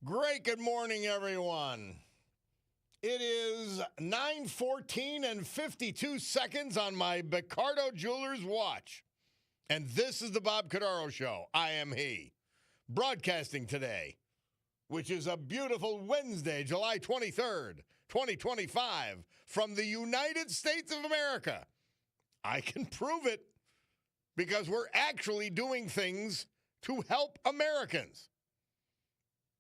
Great good morning, everyone. It is 9:14 and 52 seconds on my Cordaro Jewelers watch. And this is the Bob Cordaro Show. I am he. Broadcasting today, which is a beautiful Wednesday, July 23rd, 2025, from the United States of America. I can prove it because we're actually doing things to help Americans.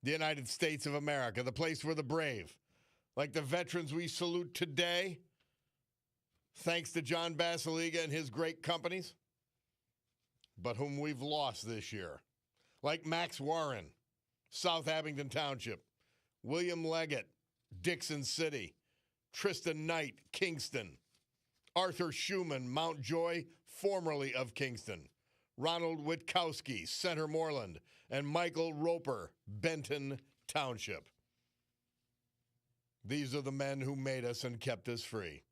The United States of America, the place for the brave, like the veterans we salute today, thanks to John Basiliga and his great companies, but whom we've lost this year, like Max Warren, South Abingdon Township, William Leggett, Dixon City, Tristan Knight, Kingston, Arthur Schumann, Mount Joy, formerly of Kingston, Ronald Witkowski, Center Moreland, and Michael Roper, Benton Township. These are the men who made us and kept us free.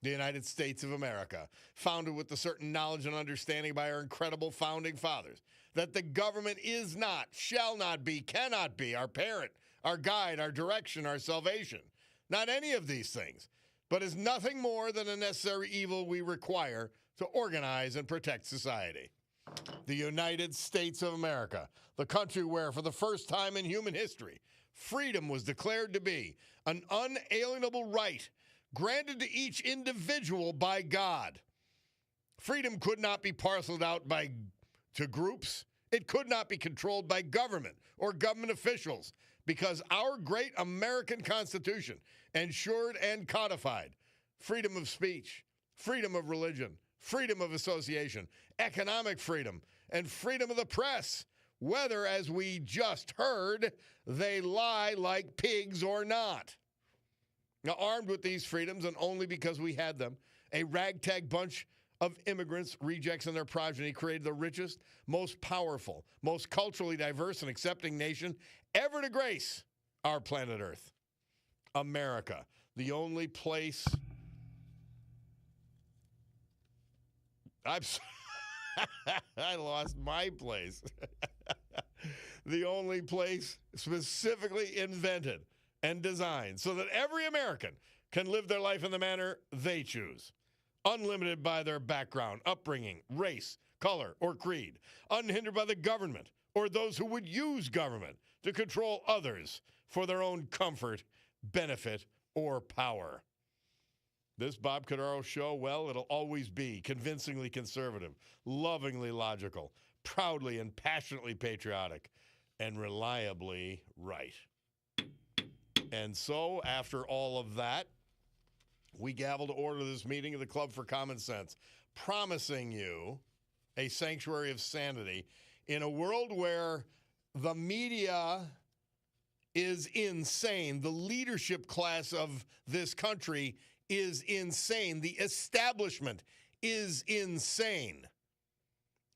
The United States of America, founded with the certain knowledge and understanding by our incredible founding fathers that the government is not, shall not be, cannot be our parent, our guide, our direction, our salvation. Not any of these things, but is nothing more than a necessary evil we require to organize and protect society. The United States of America, the country where, for the first time in human history, freedom was declared to be an unalienable right granted to each individual by God. Freedom could not be parceled out to groups. It could not be controlled by government or government officials because our great American Constitution ensured and codified freedom of speech, freedom of religion, freedom of association, economic freedom, and freedom of the press, whether, as we just heard, they lie like pigs or not. Now, armed with these freedoms, and only because we had them, a ragtag bunch of immigrants, rejects, and their progeny created the richest, most powerful, most culturally diverse and accepting nation ever to grace our planet Earth. America, the only place... I lost my place. The only place specifically invented and designed so that every American can live their life in the manner they choose, unlimited by their background, upbringing, race, color, or creed, unhindered by the government or those who would use government to control others for their own comfort, benefit, or power. This Bob Cordaro Show, well, it'll always be convincingly conservative, lovingly logical, proudly and passionately patriotic, and reliably right. And so, after all of that, we gavel to order this meeting of the Club for Common Sense, promising you a sanctuary of sanity in a world where the media is insane. The leadership class of this country is insane. The establishment is insane.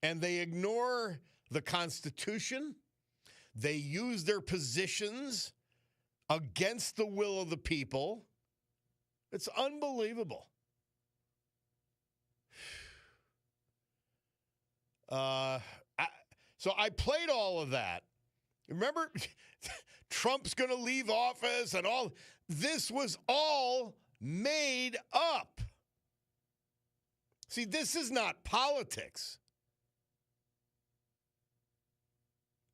And they ignore the Constitution. They use their positions against the will of the people. It's unbelievable. So I played all of that. Remember, Trump's going to leave office and all. This was all made up. See, this is not politics.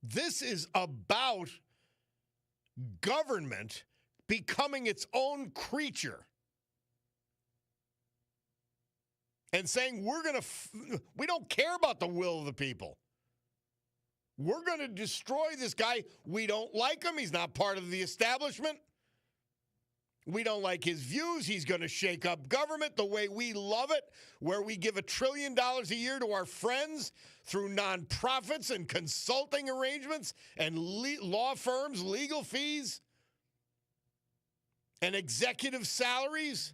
This is about government becoming its own creature and saying we don't care about the will of the people. We're going to destroy this guy. We don't like him. He's not part of the establishment. We don't like his views. He's going to shake up government the way we love it, where we give $1 trillion a year to our friends through nonprofits and consulting arrangements and law firms, legal fees, and executive salaries.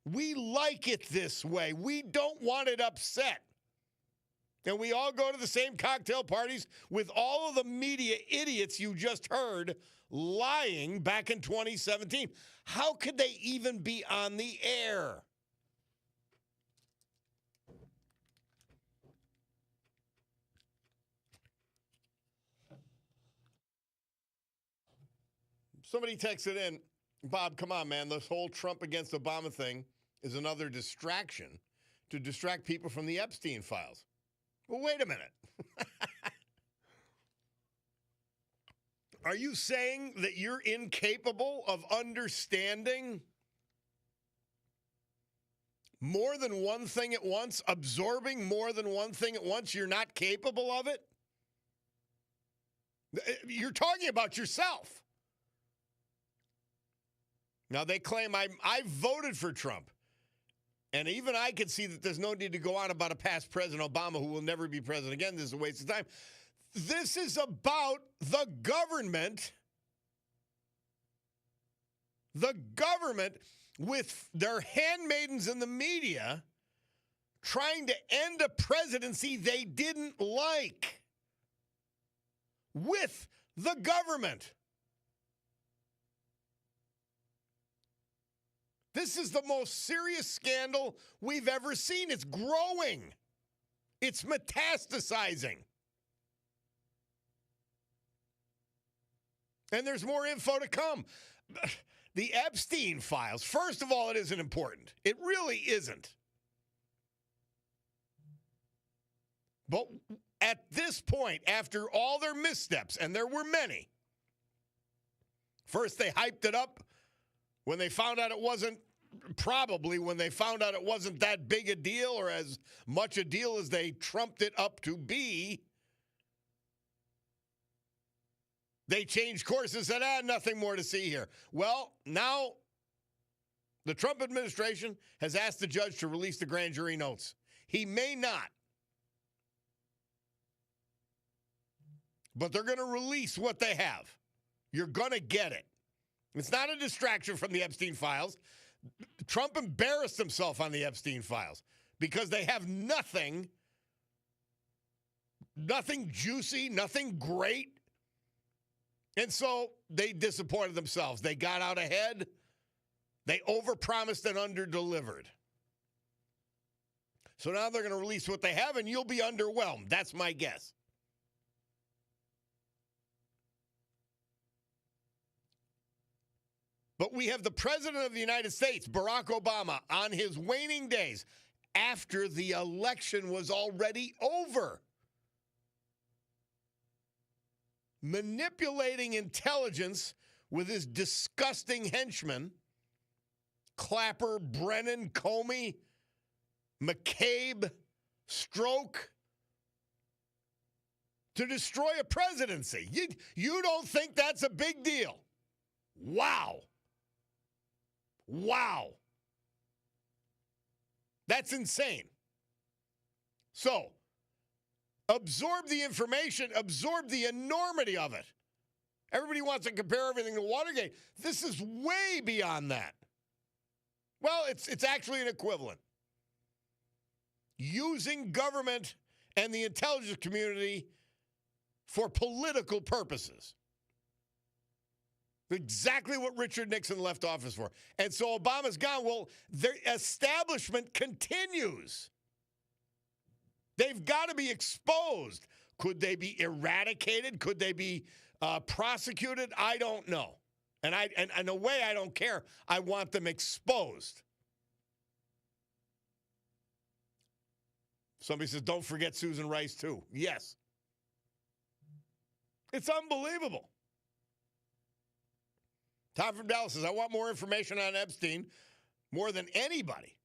We like it this way. We don't want it upset. And we all go to the same cocktail parties with all of the media idiots you just heard lying back in 2017. How could they even be on the air? Somebody texted in, Bob, come on, man. This whole Trump against Obama thing is another distraction to distract people from the Epstein files. Well, wait a minute. Are you saying that you're incapable of understanding more than one thing at once, absorbing more than one thing at once? You're not capable of it? You're talking about yourself. Now, they claim I voted for Trump. And even I can see that there's no need to go on about a past President Obama who will never be president again. This is a waste of time. This is about the government. The government with their handmaidens in the media trying to end a presidency they didn't like. With the government. This is the most serious scandal we've ever seen. It's growing. It's metastasizing. And there's more info to come. The Epstein files, first of all, it isn't important. It really isn't. But at this point, after all their missteps, and there were many, first they hyped it up when they found out it wasn't, probably when they found out it wasn't that big a deal or as much a deal as they trumped it up to be. They changed course and said, nothing more to see here. Well, now the Trump administration has asked the judge to release the grand jury notes. He may not. But they're going to release what they have. You're going to get it. It's not a distraction from the Epstein files. Trump embarrassed himself on the Epstein files because they have nothing juicy, nothing great. And so they disappointed themselves. They got out ahead. They overpromised and underdelivered. So now they're going to release what they have, and you'll be underwhelmed. That's my guess. But we have the President of the United States, Barack Obama, on his waning days after the election was already over, manipulating intelligence with his disgusting henchmen, Clapper, Brennan, Comey, McCabe, Stroke, to destroy a presidency. You don't think that's a big deal? Wow. Wow. That's insane. So, absorb the information, absorb the enormity of it. Everybody wants to compare everything to Watergate. This is way beyond that. Well, it's actually an equivalent. Using government and the intelligence community for political purposes. Exactly what Richard Nixon left office for. And so Obama's gone. Well, the establishment continues. They've got to be exposed. Could they be eradicated? Could they be prosecuted? I don't know. And in a way, I don't care. I want them exposed. Somebody says, don't forget Susan Rice, too. Yes. It's unbelievable. Tom from Dallas says, I want more information on Epstein more than anybody.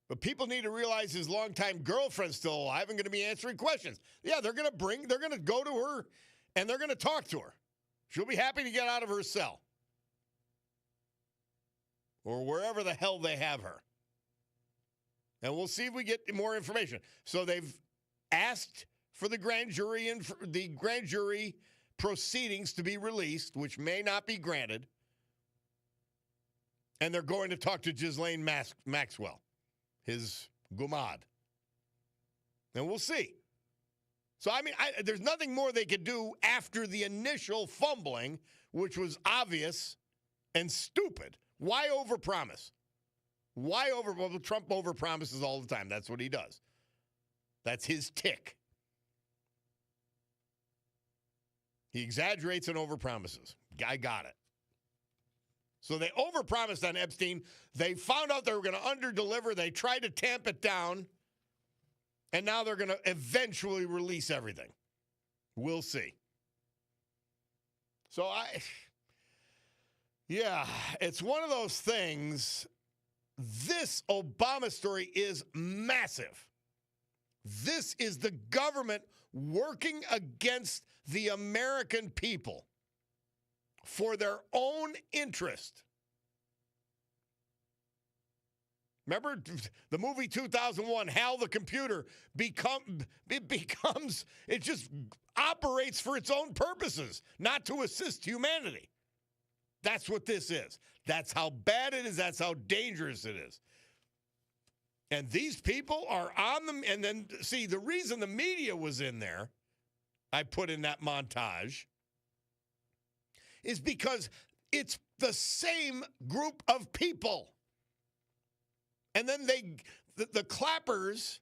But people need to realize his longtime girlfriend's still alive and going to be answering questions. Yeah, they're going to go to her and they're going to talk to her. She'll be happy to get out of her cell. Or wherever the hell they have her. And we'll see if we get more information. So they've asked for the grand jury and the grand jury proceedings to be released, which may not be granted. And they're going to talk to Ghislaine Maxwell, his gumad. And we'll see. So, I mean, there's nothing more they could do after the initial fumbling, which was obvious and stupid. Why overpromise? Well, Trump overpromises all the time. That's what he does. That's his tick. He exaggerates and overpromises. I got it. So they overpromised on Epstein. They found out they were going to underdeliver. They tried to tamp it down. And now they're going to eventually release everything. We'll see. So it's one of those things. This Obama story is massive. This is the government working against the American people for their own interest. Remember the movie 2001, Hal the Computer it just operates for its own purposes, not to assist humanity. That's what this is. That's how bad it is. That's how dangerous it is. And these people are on them. And then, see, the reason the media was in there, I put in that montage, is because it's the same group of people. And then the Clappers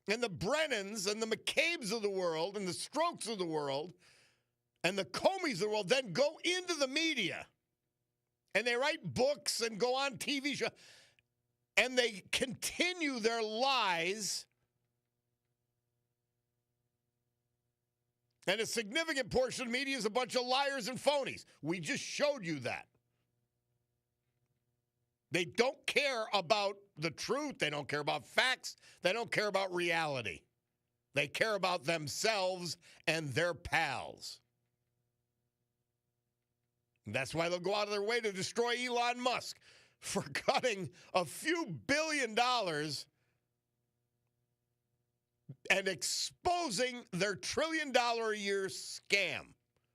and the Brennans and the McCabe's of the world and the Strokes of the world and the Comeys of the world then go into the media and they write books and go on TV shows and they continue their lies. And a significant portion of the media is a bunch of liars and phonies. We just showed you that. They don't care about the truth. They don't care about facts. They don't care about reality. They care about themselves and their pals. And that's why they'll go out of their way to destroy Elon Musk for cutting a few $1 billion and exposing their $1 trillion a year scam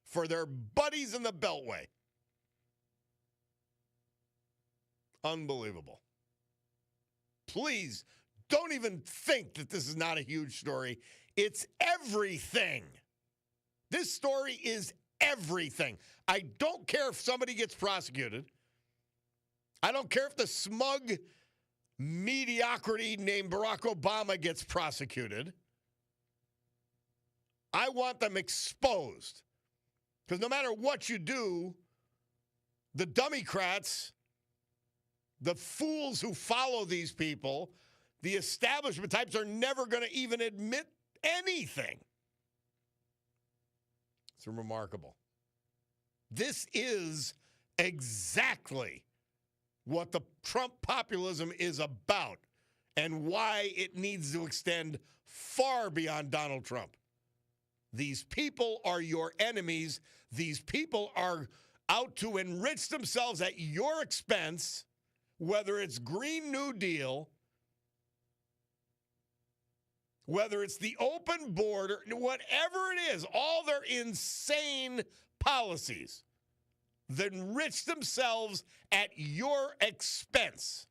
for their buddies in the Beltway. Unbelievable. Please don't even think that this is not a huge story. It's everything. This story is everything. I don't care if somebody gets prosecuted. I don't care if the smug mediocrity named Barack Obama gets prosecuted. I want them exposed. Because no matter what you do, the Democrats, the fools who follow these people, the establishment types are never going to even admit anything. It's remarkable. This is exactly what the Trump populism is about and why it needs to extend far beyond Donald Trump. These people are your enemies. These people are out to enrich themselves at your expense, whether it's Green New Deal, whether it's the open border, whatever it is, all their insane policies that enrich themselves at your expense.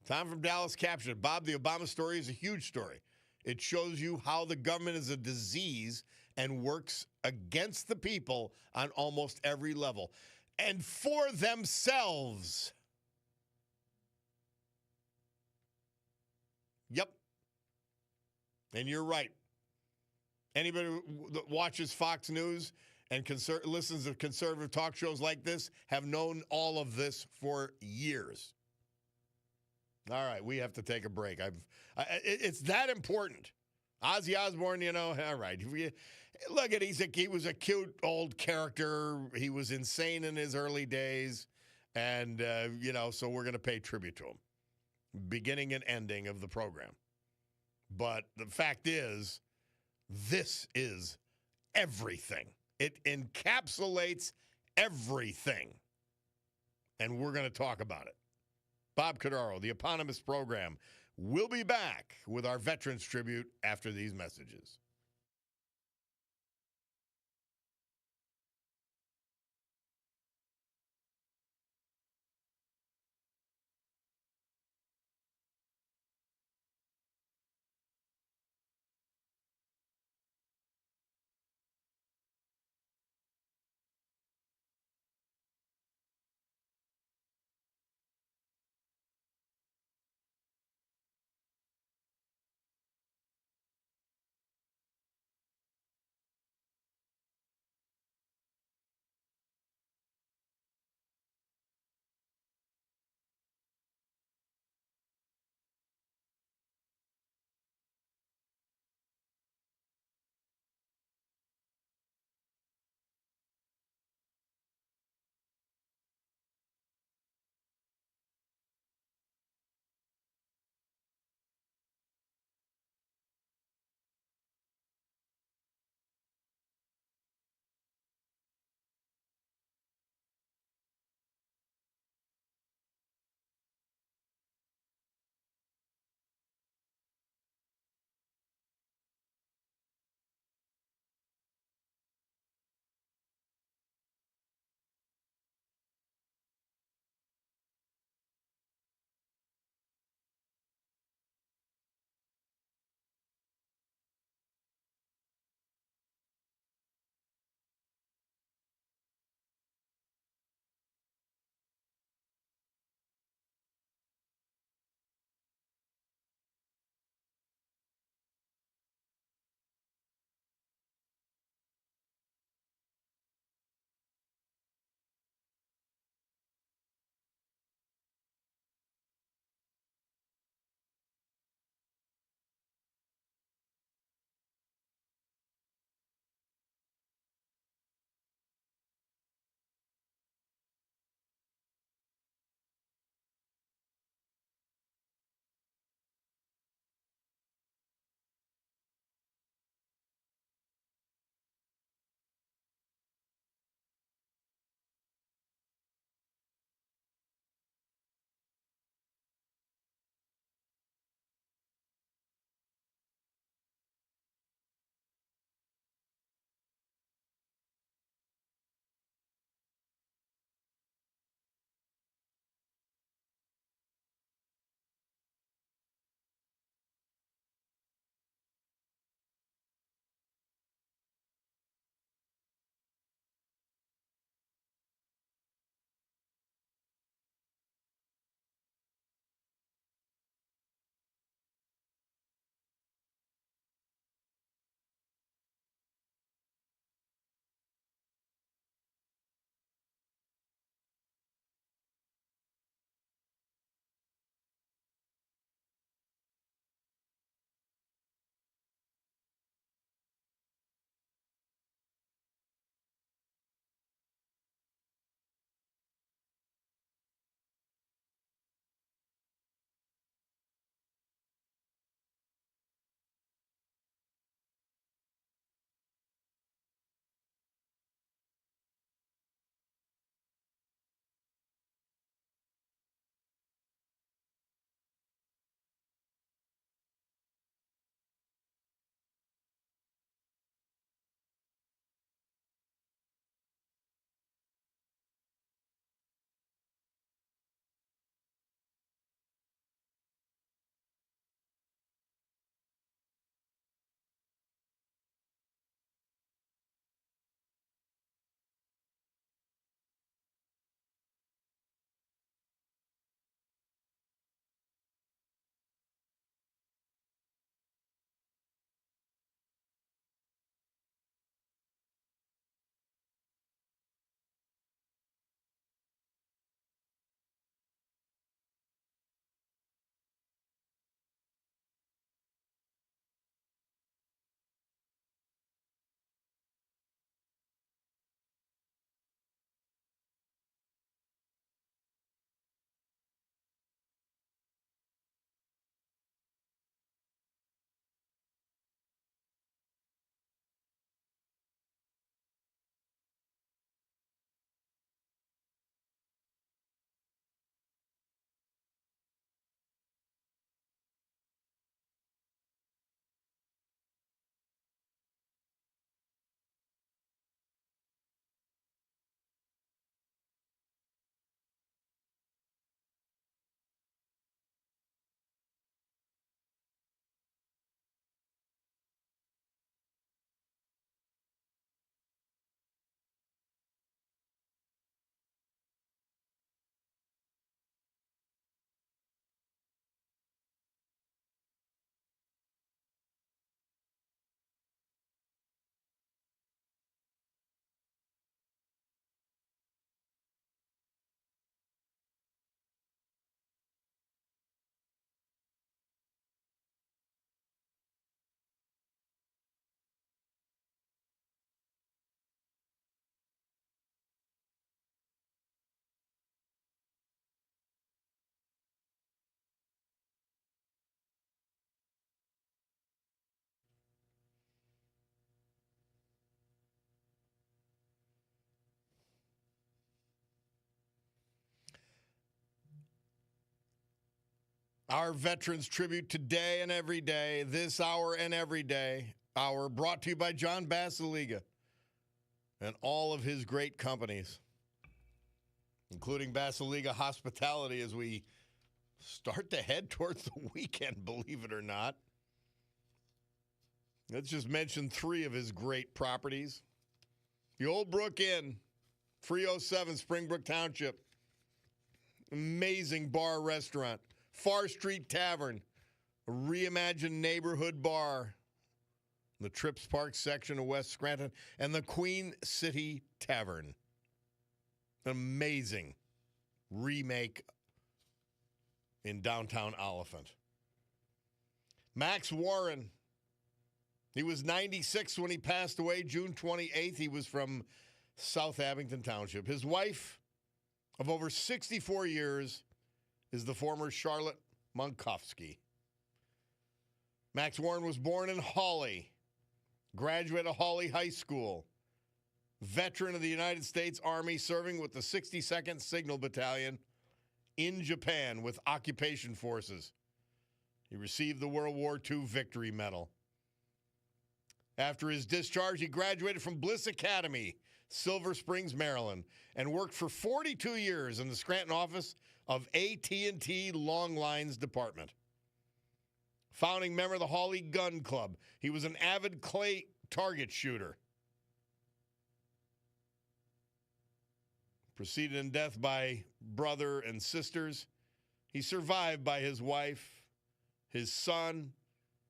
Tom from Dallas captured it. Bob, the Obama story is a huge story. It shows you how the government is a disease and works against the people on almost every level and for themselves. Yep. And you're right. Anybody that watches Fox News and listens to conservative talk shows like this have known all of this for years. All right, we have to take a break. It's that important. Ozzy Osbourne, all right. Look at he was a cute old character. He was insane in his early days. And, so we're going to pay tribute to him. Beginning and ending of the program. But the fact is, this is everything. It encapsulates everything. And we're going to talk about it. Bob Cordaro, the eponymous program, will be back with our Veterans Tribute after these messages. Our Veterans Tribute today and every day, this hour and every day. Hour brought to you by John Basiliga and all of his great companies, including Basiliga Hospitality, as we start to head towards the weekend, believe it or not. Let's just mention three of his great properties. The Old Brook Inn, 307 Springbrook Township. Amazing bar restaurant. Far Street Tavern, a reimagined neighborhood bar. The Trips Park section of West Scranton. And the Queen City Tavern. An amazing remake in downtown Oliphant. Max Warren. He was 96 when he passed away, June 28th. He was from South Abington Township. His wife of over 64 years is the former Charlotte Monkowski. Max Warren was born in Hawley, graduate of Hawley High School, veteran of the United States Army, serving with the 62nd Signal Battalion in Japan with occupation forces. He received the World War II Victory Medal. After his discharge, he graduated from Bliss Academy, Silver Springs, Maryland, and worked for 42 years in the Scranton office of AT&T Long Lines Department. Founding member of the Hawley Gun Club, he was an avid clay target shooter. Preceded in death by brother and sisters, he survived by his wife, his son,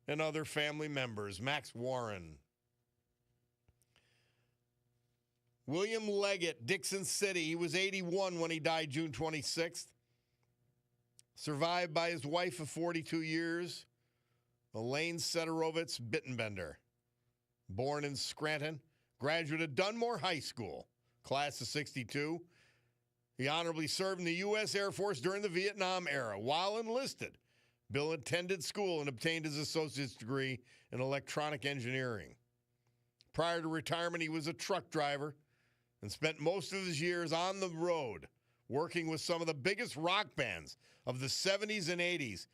and other family members. Max Warren. William Leggett, Dixon City. He was 81 when he died June 26th. Survived by his wife of 42 years, Elaine Sederovitz Bittenbender. Born in Scranton, graduate of Dunmore High School, class of 62. He honorably served in the U.S. Air Force during the Vietnam era. While enlisted, Bill attended school and obtained his associate's degree in electronic engineering. Prior to retirement, he was a truck driver and spent most of his years on the road working with some of the biggest rock bands of the 70s and 80s,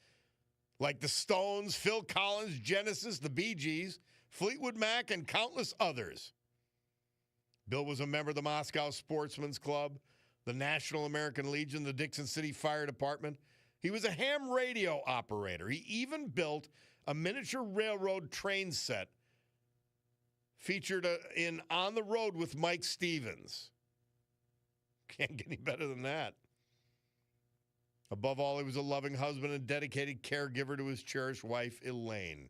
like the Stones, Phil Collins, Genesis, the Bee Gees, Fleetwood Mac, and countless others. Bill was a member of the Moscow Sportsman's Club, the National American Legion, the Dixon City Fire Department. He was a ham radio operator. He even built a miniature railroad train set featured in On the Road with Mike Stevens. Can't get any better than that. Above all, he was a loving husband and dedicated caregiver to his cherished wife, Elaine.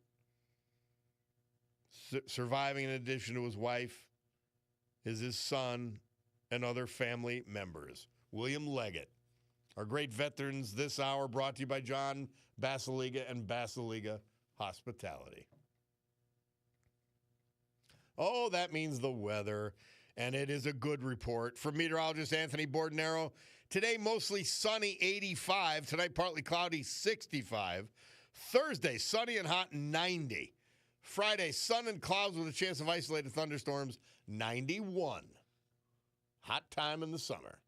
Surviving in addition to his wife is his son and other family members. William Leggett. Our great veterans this hour brought to you by John Basiliga and Basiliga Hospitality. Oh, that means the weather, and it is a good report. From meteorologist Anthony Bordenaro, today mostly sunny, 85. Tonight partly cloudy, 65. Thursday, sunny and hot, 90. Friday, sun and clouds with a chance of isolated thunderstorms, 91. Hot time in the summer.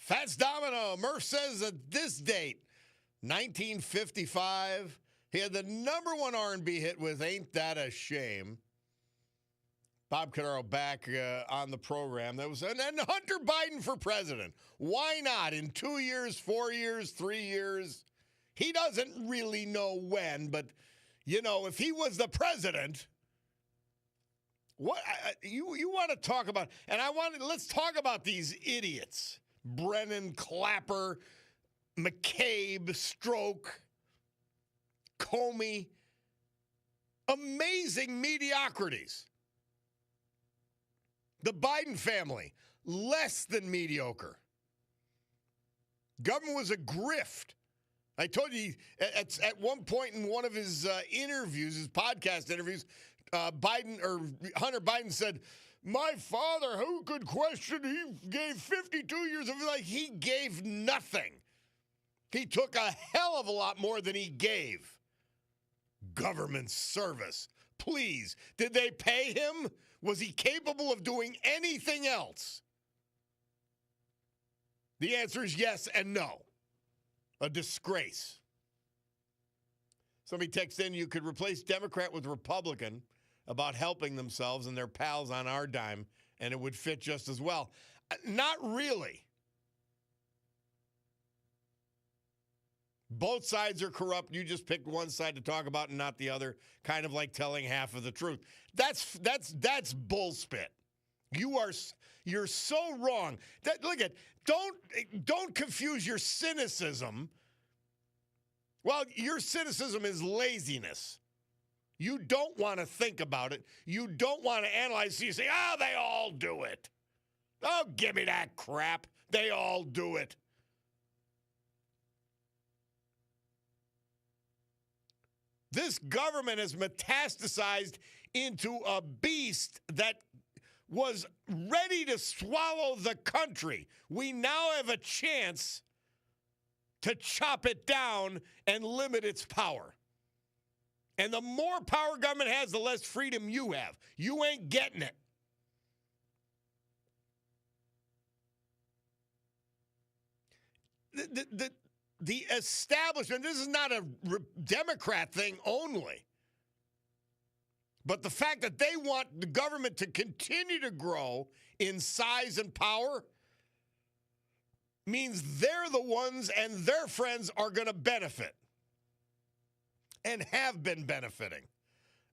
Fats Domino, Murph says at this date, 1955, he had the #1 R&B hit with Ain't That a Shame. Bob Cordaro back on the program. And Hunter Biden for president. Why not? In 2 years, 4 years, 3 years? He doesn't really know when, but, if he was the president, what you want to talk about? And let's talk about these idiots. Brennan, Clapper, McCabe, Stroke, Comey. Amazing mediocrities. The Biden family, less than mediocre. Government was a grift. I told you at one point in one of his interviews, his podcast interviews, Hunter Biden said, "My father, who could question? He gave 52 years of life. He gave nothing. He took a hell of a lot more than he gave. Government service. Please, did they pay him? Was he capable of doing anything else?" The answer is yes and no. A disgrace. Somebody texted in, you could replace Democrat with Republican about helping themselves and their pals on our dime, and it would fit just as well. Not really. Both sides are corrupt. You just picked one side to talk about and not the other, kind of like telling half of the truth. That's bullspit. You're so wrong. Don't confuse your cynicism. Well, your cynicism is laziness. You don't want to think about it. You don't want to analyze. So you say, they all do it. Oh, give me that crap. They all do it. This government has metastasized into a beast that was ready to swallow the country. We now have a chance to chop it down and limit its power. And the more power government has, the less freedom you have. You ain't getting it. The establishment, this is not a Democrat thing only, but the fact that they want the government to continue to grow in size and power means they're the ones and their friends are going to benefit and have been benefiting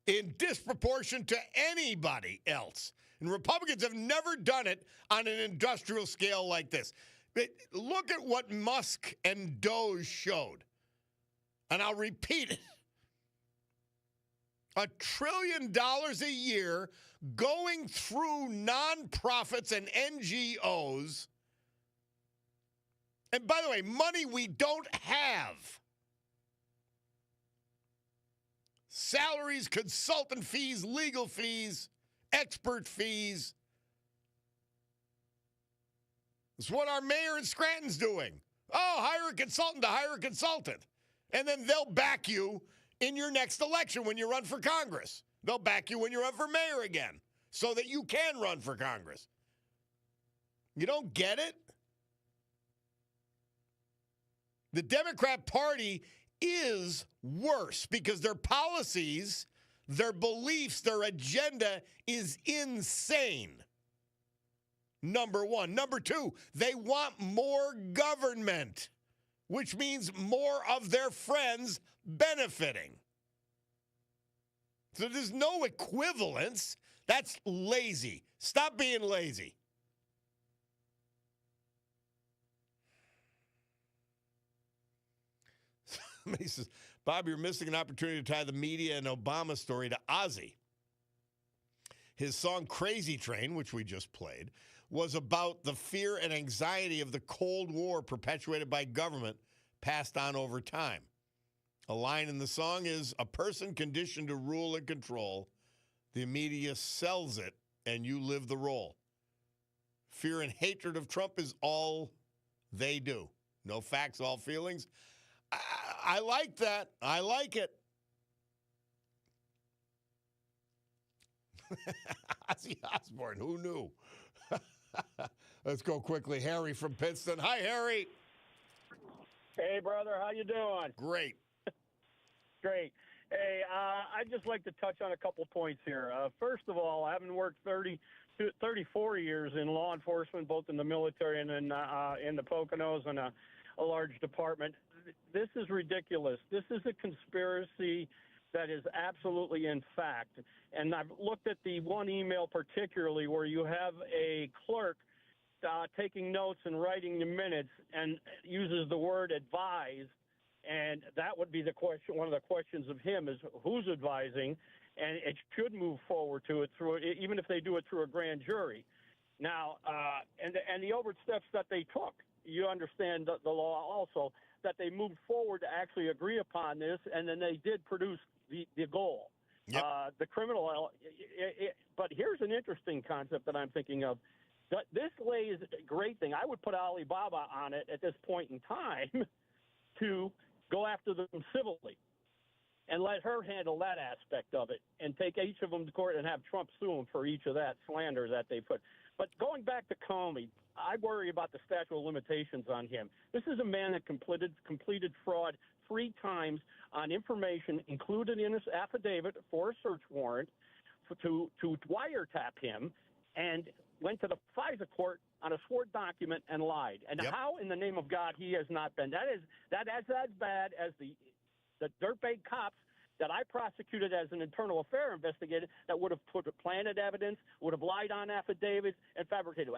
in disproportion to anybody else. And Republicans have never done it on an industrial scale like this. But look at what Musk and Doge showed. And I'll repeat it. $1 trillion a year going through nonprofits and NGOs. And by the way, money we don't have. Salaries, consultant fees, legal fees, expert fees. It's what our mayor in Scranton's doing. Oh, hire a consultant to hire a consultant. And then they'll back you in your next election when you run for Congress. They'll back you when you run for mayor again so that you can run for Congress. You don't get it? The Democrat Party is worse because their policies, their beliefs, their agenda is insane. Number one. Number two, they want more government, which means more of their friends benefiting. So there's no equivalence. That's lazy. Stop being lazy. He says, Bob, you're missing an opportunity to tie the media and Obama story to Ozzy. His song Crazy Train, which we just played, was about the fear and anxiety of the Cold War perpetuated by government passed on over time. A line in the song is, a person conditioned to rule and control, the media sells it and you live the role. Fear and hatred of Trump is all they do. No facts, all feelings. I like that. I like it. Ozzy Osbourne, who knew? Let's go quickly. Harry from Pittston. Hi, Harry. Hey, brother, how you doing? Great. Great. Hey, I'd just like to touch on a couple points here. First of all, having worked 34 years in law enforcement, both in the military and in the Poconos and a large department, this is ridiculous. This is a conspiracy that is absolutely in fact. And I've looked at the one email particularly where you have a clerk taking notes and writing the minutes and uses the word advise. And that would be the question. One of the questions of him is who's advising, and it should move forward to it through, even if they do it through a grand jury. Now, and the oversteps that they took, you understand the law also, that they moved forward to actually agree upon this, and then they did produce the goal. Yep. The criminal, but here's an interesting concept that I'm thinking of. This lays a great thing. I would put Alibaba on it at this point in time to go after them civilly and let her handle that aspect of it and take each of them to court and have Trump sue them for each of that slander that they put. But going back to Comey, I worry about the statute of limitations on him. This is a man that completed fraud 3 times on information included in his affidavit for a search warrant to wiretap him, and went to the FISA court on a sworn document and lied. And Yep. How in the name of God he has not been. That's as bad as the dirtbag cops that I prosecuted as an internal affair investigator that would have planted evidence, would have lied on affidavits, and fabricated.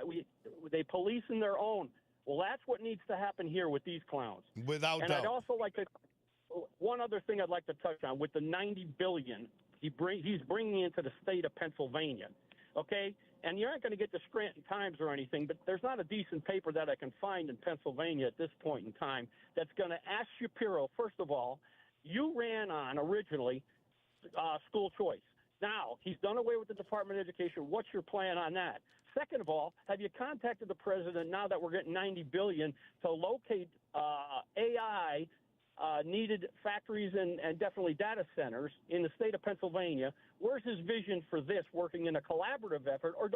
They police in their own. Well, that's what needs to happen here with these clowns. Without and doubt. I'd also like to one other thing I'd like to touch on with the $90 billion he's bringing into the state of Pennsylvania. Okay, and you're not going to get the Scranton Times or anything, but there's not a decent paper that I can find in Pennsylvania at this point in time that's going to ask Shapiro, first of all, you ran on originally school choice. Now, he's done away with the Department of Education. What's your plan on that? Second of all, have you contacted the president now that we're getting $90 billion to locate AI needed factories and definitely data centers in the state of Pennsylvania? Where's his vision for this working in a collaborative effort? Or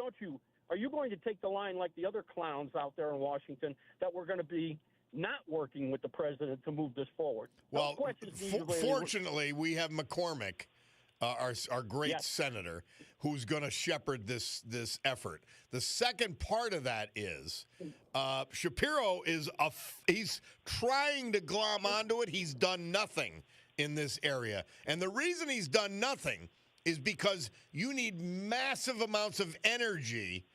are you going to take the line like the other clowns out there in Washington that we're going to be not working with the president to move this forward? Well, fortunately, we have McCormick, our great senator, who's going to shepherd this effort. The second part of that is Shapiro he's trying to glom onto it. He's done nothing in this area. And the reason he's done nothing is because you need massive amounts of energy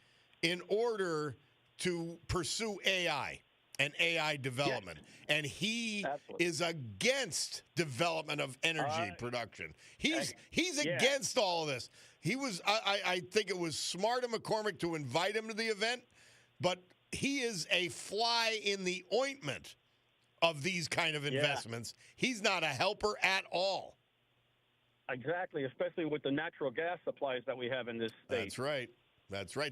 in order to pursue AI and AI development. Yes. And he is against development of energy production. He's against all of this. I think it was smart of McCormick to invite him to the event, but he is a fly in the ointment of these kind of investments. He's not a helper at all. Exactly, especially with the natural gas supplies that we have in this state. That's right.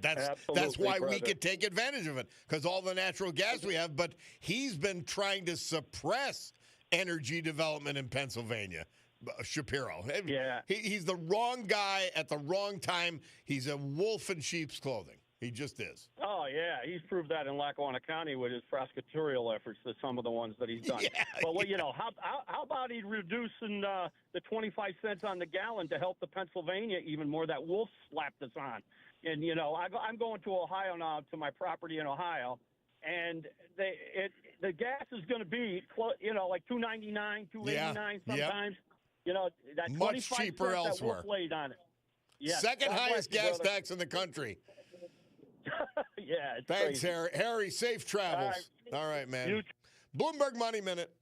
That's why we could take advantage of it, because all the natural gas we have. But he's been trying to suppress energy development in Pennsylvania. Shapiro. Yeah. He's the wrong guy at the wrong time. He's a wolf in sheep's clothing. He just is. Oh, yeah. He's proved that in Lackawanna County with his prosecutorial efforts, to some of the ones that he's done. Well, you know, how about he reducing the 25 cents on the gallon to help the Pennsylvania even more that Wolf slapped us on? And, you know, I'm going to Ohio now, to my property in Ohio, and the gas is going to be, you know, like $2.99, $2.89 sometimes. You know, that much cheaper elsewhere. That Wolf laid on it. Yeah, second highest gas tax in the country. Yeah. It's Thanks, crazy. Harry. Harry, safe travels. All right, man. Bloomberg Money Minute.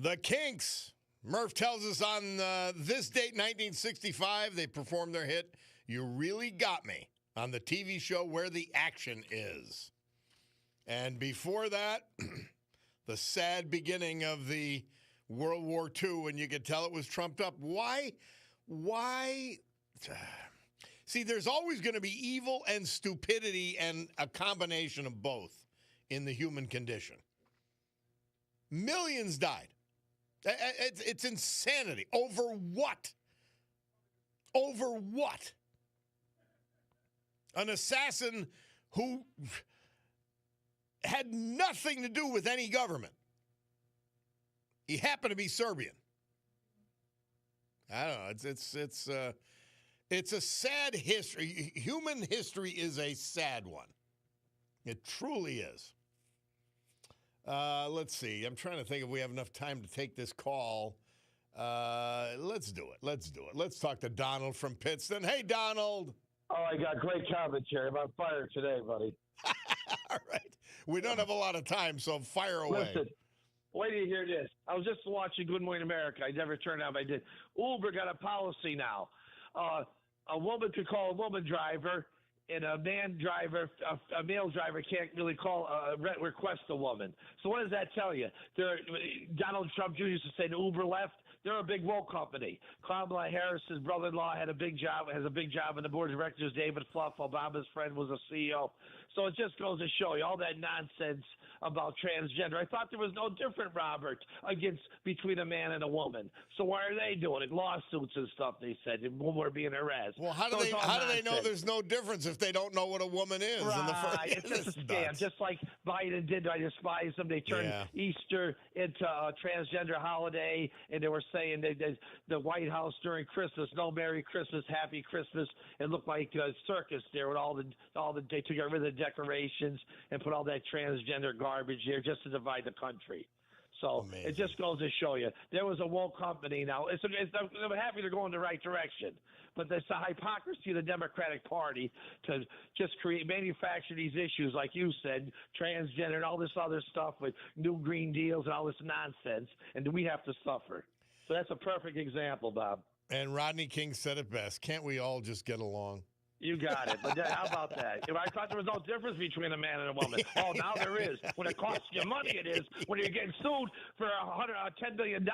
The Kinks. Murph tells us on this date, 1965, they performed their hit, You Really Got Me, on the TV show Where the Action Is. And before that, the sad beginning of the World War II, and you could tell it was trumped up. Why? See, there's always going to be evil and stupidity and a combination of both in the human condition. Millions died. It's insanity. Over what? Over what? An assassin who had nothing to do with any government. He happened to be Serbian. I don't know. It's a sad history. Human history is a sad one. It truly is. Let's see. I'm trying to think if we have enough time to take this call. Let's do it. Let's talk to Donald from Pittston. Hey, Donald. Oh, I got great commentary. I'm on fire today, buddy. All right. We don't have a lot of time, so fire away. Listen, wait till you hear this. I was just watching Good Morning America. I never turned on, but I did. Uber got a policy now. A woman could call a woman driver, and a man driver, a male driver can't really request a woman. So what does that tell you? Donald Trump Jr. used to say the Uber left. They're a big woke company. Kamala Harris's brother-in-law has a big job on the board of directors. David Fluff, Obama's friend, was a CEO. So it just goes to show you all that nonsense about transgender. I thought there was no different, Robert, between a man and a woman. So why are they doing it? Lawsuits and stuff, they said. And women are being harassed. Well, how do they know there's no difference if they don't know what a woman is? Right. In the first, it's just a scam. Just like Biden did. I despise them. They turned Easter into a transgender holiday, and they were saying the White House during Christmas, no Merry Christmas, Happy Christmas. It looked like a circus there with they took rid of the decorations and put all that transgender garbage here just to divide the country. So amazing. It just goes to show you there was a woke company now. I'm happy they're going in the right direction, but it's the hypocrisy of the Democratic Party to just manufacture these issues, like you said, transgender and all this other stuff with new Green Deals and all this nonsense, and we have to suffer. So that's a perfect example, Bob. And Rodney King said it best. Can't we all just get along? You got it. But how about that? I thought there was no difference between a man and a woman. Oh, now there is. When it costs you money, it is. When you're getting sued for $10 billion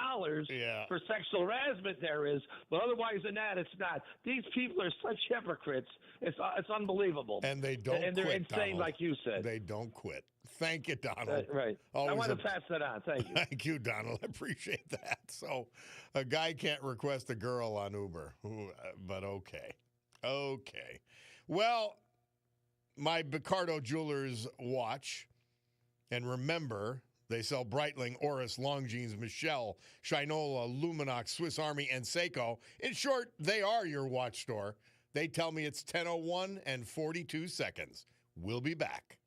for sexual harassment, there is. But otherwise than that, it's not. These people are such hypocrites. It's unbelievable. And they don't And they're quit, insane, Donald. Like you said. They don't quit. Thank you, Donald. Right. Always I want to pass that on. Thank you. Thank you, Donald. I appreciate that. So a guy can't request a girl on Uber, but okay. Okay. Well, my Cordaro Jewelers watch, and remember, they sell Breitling, Oris, Longines, Michelle, Shinola, Luminox, Swiss Army, and Seiko. In short, they are your watch store. They tell me it's 10:01 and 42 seconds. We'll be back.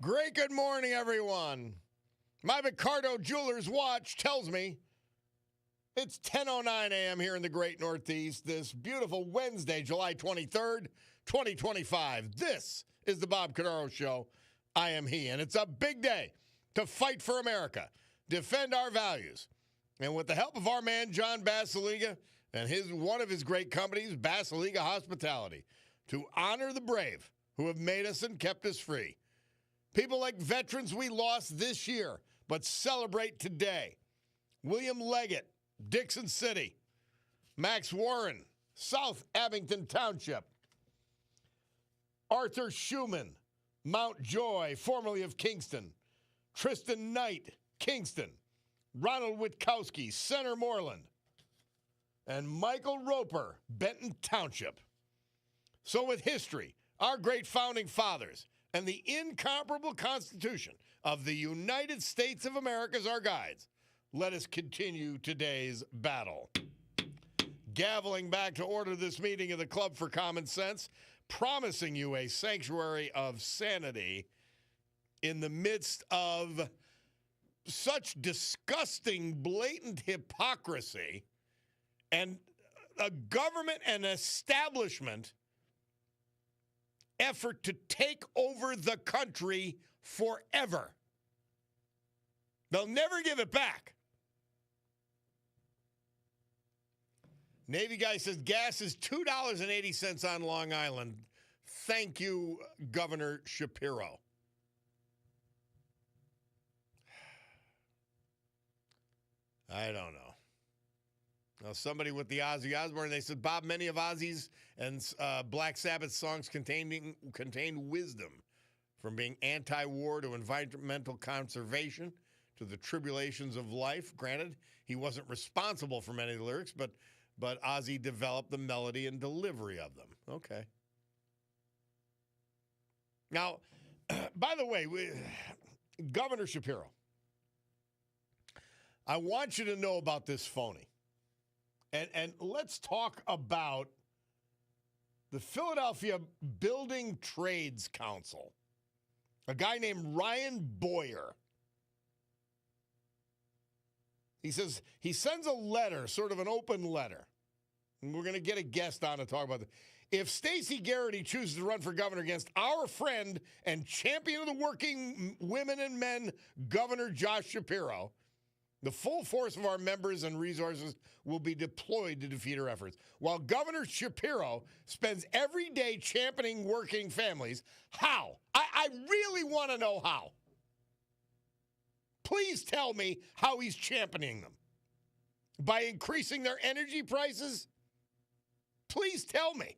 Great good morning, everyone. My Ricardo Jewelers watch tells me it's 10:09 a.m. here in the great Northeast this beautiful Wednesday, July 23rd, 2025. This is the Bob Cordaro Show. I am he, and it's a big day to fight for America, defend our values, and with the help of our man, John Basiliga, and one of his great companies, Basiliga Hospitality, to honor the brave who have made us and kept us free. People like veterans we lost this year, but celebrate today. William Leggett, Dixon City. Max Warren, South Abington Township. Arthur Schumann, Mount Joy, formerly of Kingston. Tristan Knight, Kingston. Ronald Witkowski, Center Moreland. And Michael Roper, Benton Township. So with history, our great founding fathers, and the incomparable Constitution of the United States of America as our guides, let us continue today's battle. Gaveling back to order this meeting of the Club for Common Sense, promising you a sanctuary of sanity in the midst of such disgusting, blatant hypocrisy and a government and establishment effort to take over the country forever. They'll never give it back. Navy guy says gas is $2.80 on Long Island. Thank you, Governor Shapiro. I don't know. Now, somebody with the Ozzy Osbourne, they said, Bob, many of Ozzy's and Black Sabbath songs contain wisdom, from being anti-war to environmental conservation to the tribulations of life. Granted, he wasn't responsible for many of the lyrics, but Ozzy developed the melody and delivery of them. Okay. Now, by the way, Governor Shapiro, I want you to know about this phony. And let's talk about the Philadelphia Building Trades Council, a guy named Ryan Boyer. He says he sends a letter, sort of an open letter, and we're going to get a guest on to talk about it. If Stacey Garrity chooses to run for governor against our friend and champion of the working women and men, Governor Josh Shapiro, the full force of our members and resources will be deployed to defeat her efforts. While Governor Shapiro spends every day championing working families, how? I really want to know how. Please tell me how he's championing them. By increasing their energy prices? Please tell me.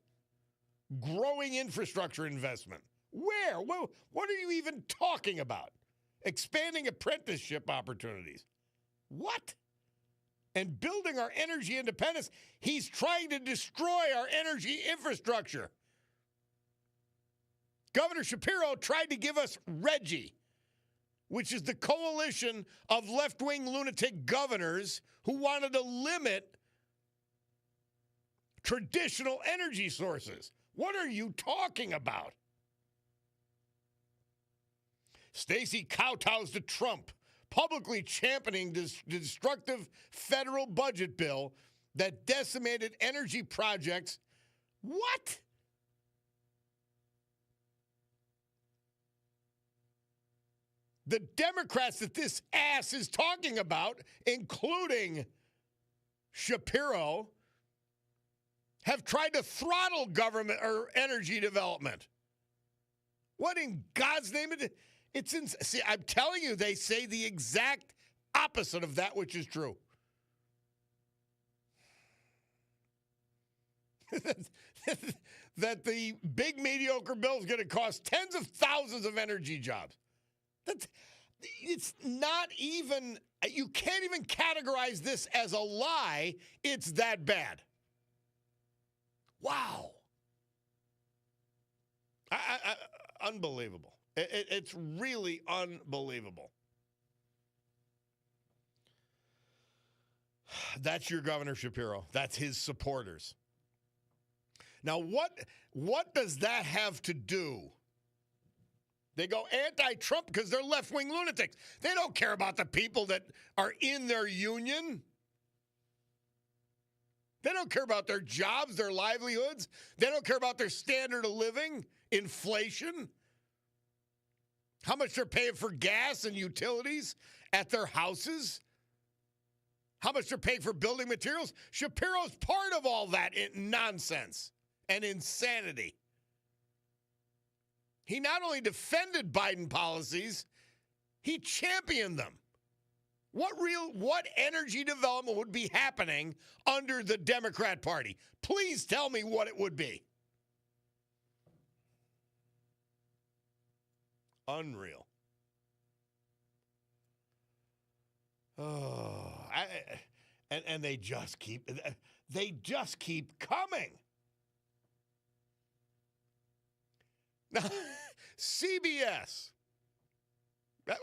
Growing infrastructure investment. Where? What are you even talking about? Expanding apprenticeship opportunities. What? And building our energy independence. He's trying to destroy our energy infrastructure. Governor Shapiro tried to give us Reggie, which is the coalition of left-wing lunatic governors who wanted to limit traditional energy sources. What are you talking about? Stacey kowtows to Trump, publicly championing this destructive federal budget bill that decimated energy projects. What? The Democrats that this ass is talking about, including Shapiro, have tried to throttle government or energy development. What in God's name? See, I'm telling you, they say the exact opposite of that which is true. That the big mediocre bill is going to cost tens of thousands of energy jobs. It's not even, you can't even categorize this as a lie. It's that bad. Wow. Unbelievable. It's really unbelievable. That's your Governor Shapiro. That's his supporters. Now, what does that have to do They go anti-Trump because they're left-wing lunatics. They don't care about the people that are in their union. They don't care about their jobs, their livelihoods. They don't care about their standard of living, inflation, how much they're paying for gas and utilities at their houses, how much they're paying for building materials. Shapiro's part of all that nonsense and insanity. He not only defended Biden policies, he championed them. What energy development would be happening under the Democrat Party? Please tell me what it would be. Unreal. Oh, and they just keep coming. Now, CBS.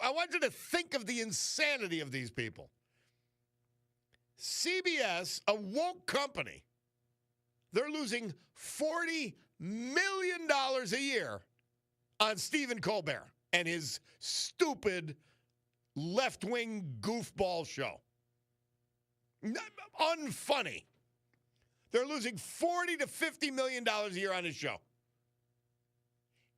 I want you to think of the insanity of these people. CBS, a woke company, they're losing $40 million a year on Stephen Colbert and his stupid left-wing goofball show. Unfunny. They're losing $40 to $50 million a year on his show.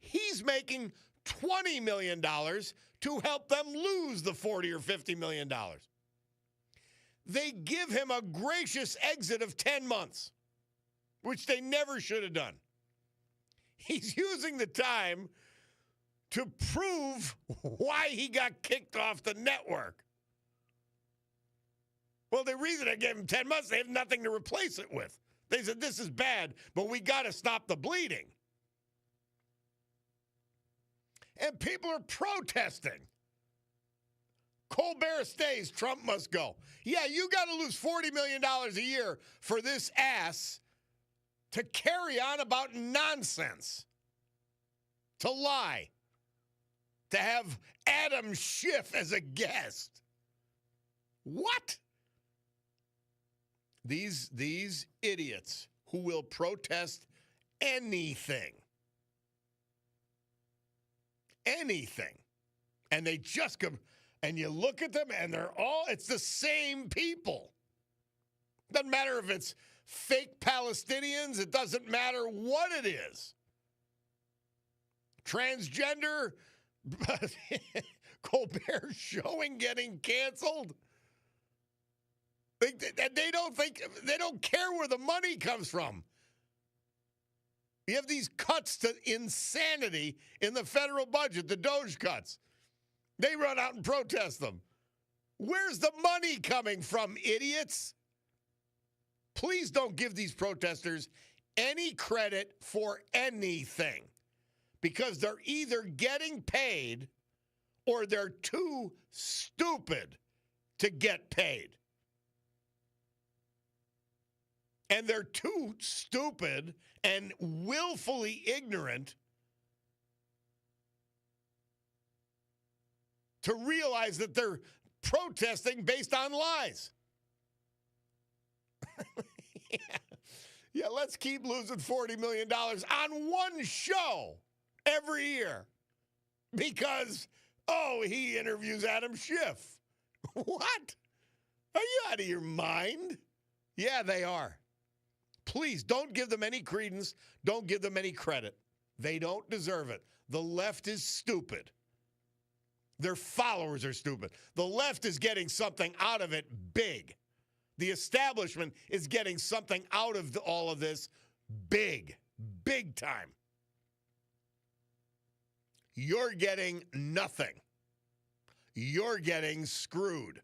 He's making $20 million to help them lose the $40 or $50 million. They give him a gracious exit of 10 months, which they never should have done. He's using the time to prove why he got kicked off the network. Well, the reason I gave him 10 months, they have nothing to replace it with. They said, this is bad, but we got to stop the bleeding. And people are protesting. Colbert stays, Trump must go. Yeah, you got to lose $40 million a year for this ass to carry on about nonsense, to lie, to have Adam Schiff as a guest. What? These idiots who will protest anything. Anything. And they just come, and you look at them, and it's the same people. Doesn't matter if it's fake Palestinians. It doesn't matter what it is. Transgender, Colbert showing getting canceled. They don't care where the money comes from. You have these cuts to insanity in the federal budget, the Doge cuts. They run out and protest them. Where's the money coming from, idiots? Please don't give these protesters any credit for anything, because they're either getting paid or they're too stupid to get paid. And they're too stupid and willfully ignorant to realize that they're protesting based on lies. Yeah, let's keep losing $40 million on one show every year because, he interviews Adam Schiff. What? Are you out of your mind? Yeah, they are. Please don't give them any credence. Don't give them any credit. They don't deserve it. The left is stupid. Their followers are stupid. The left is getting something out of it big. The establishment is getting something out of all of this big time. You're getting nothing. You're getting screwed.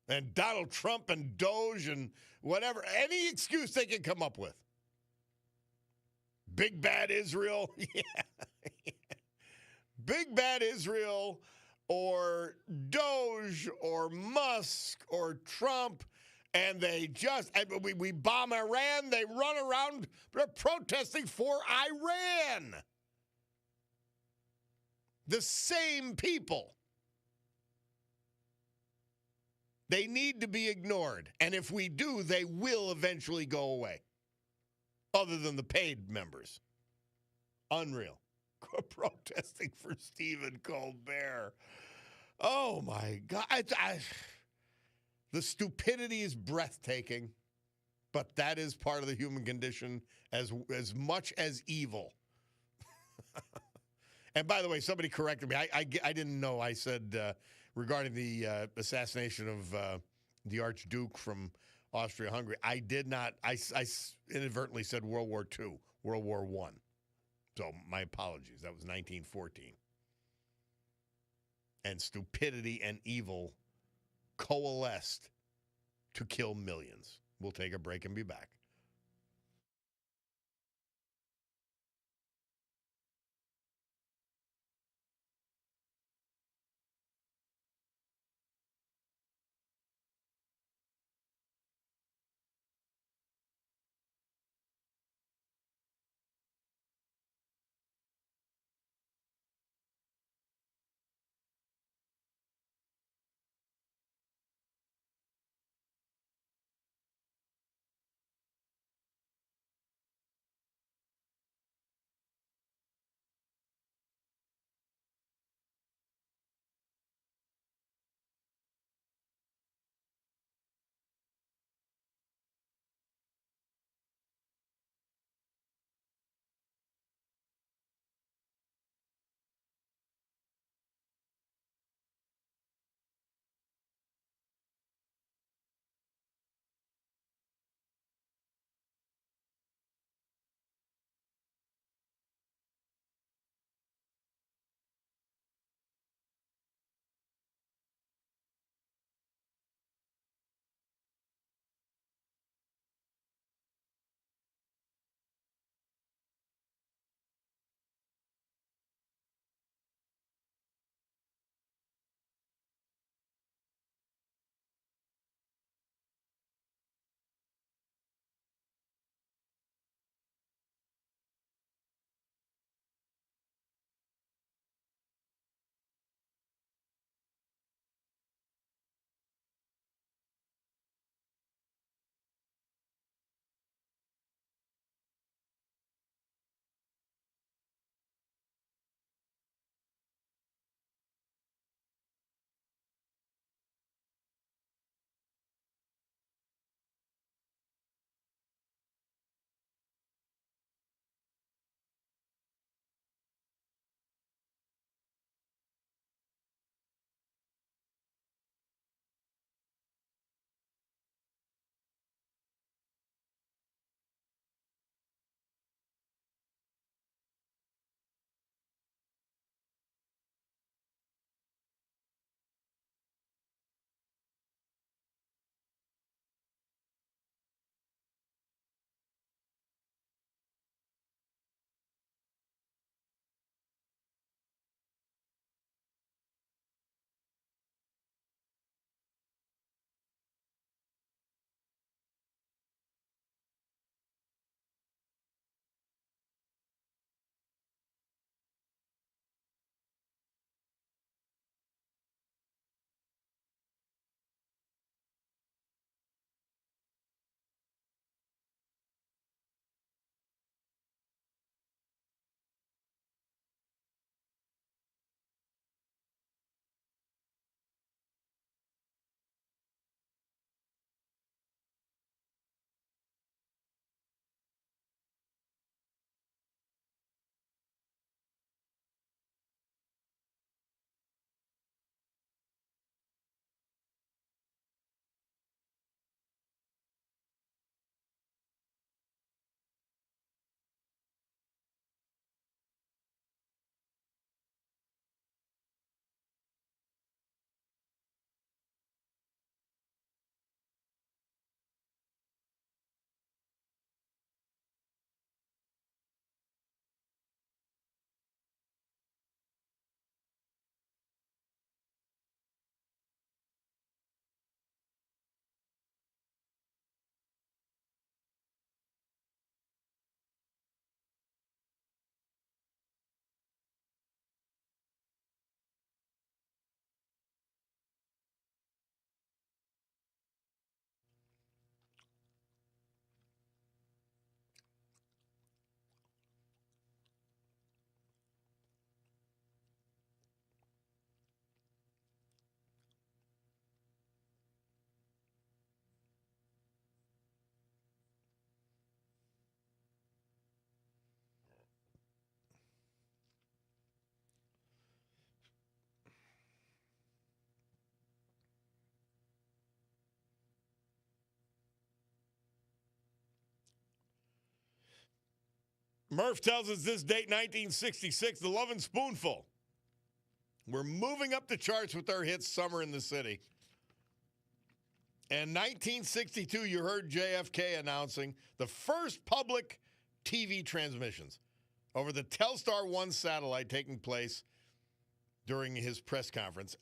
And Donald Trump and Doge and whatever, any excuse they can come up with. Big bad Israel. Yeah. Big bad Israel or Doge or Musk or Trump. And we bomb Iran. They run around. They're protesting for Iran. The same people. They need to be ignored. And if we do, they will eventually go away. Other than the paid members. Unreal. protesting for Stephen Colbert. Oh, my God. The stupidity is breathtaking, but that is part of the human condition as much as evil. And by the way, somebody corrected me. I didn't know. I said regarding the assassination of the Archduke from Austria-Hungary. I did not. I inadvertently said World War II, World War I. So my apologies. That was 1914. And stupidity and evil coalesced to kill millions. We'll take a break and be back. Murph tells us this date, 1966, The Lovin' Spoonful. We're moving up the charts with our hit Summer in the City. And 1962, you heard JFK announcing the first public TV transmissions over the Telstar 1 satellite taking place during his press conference.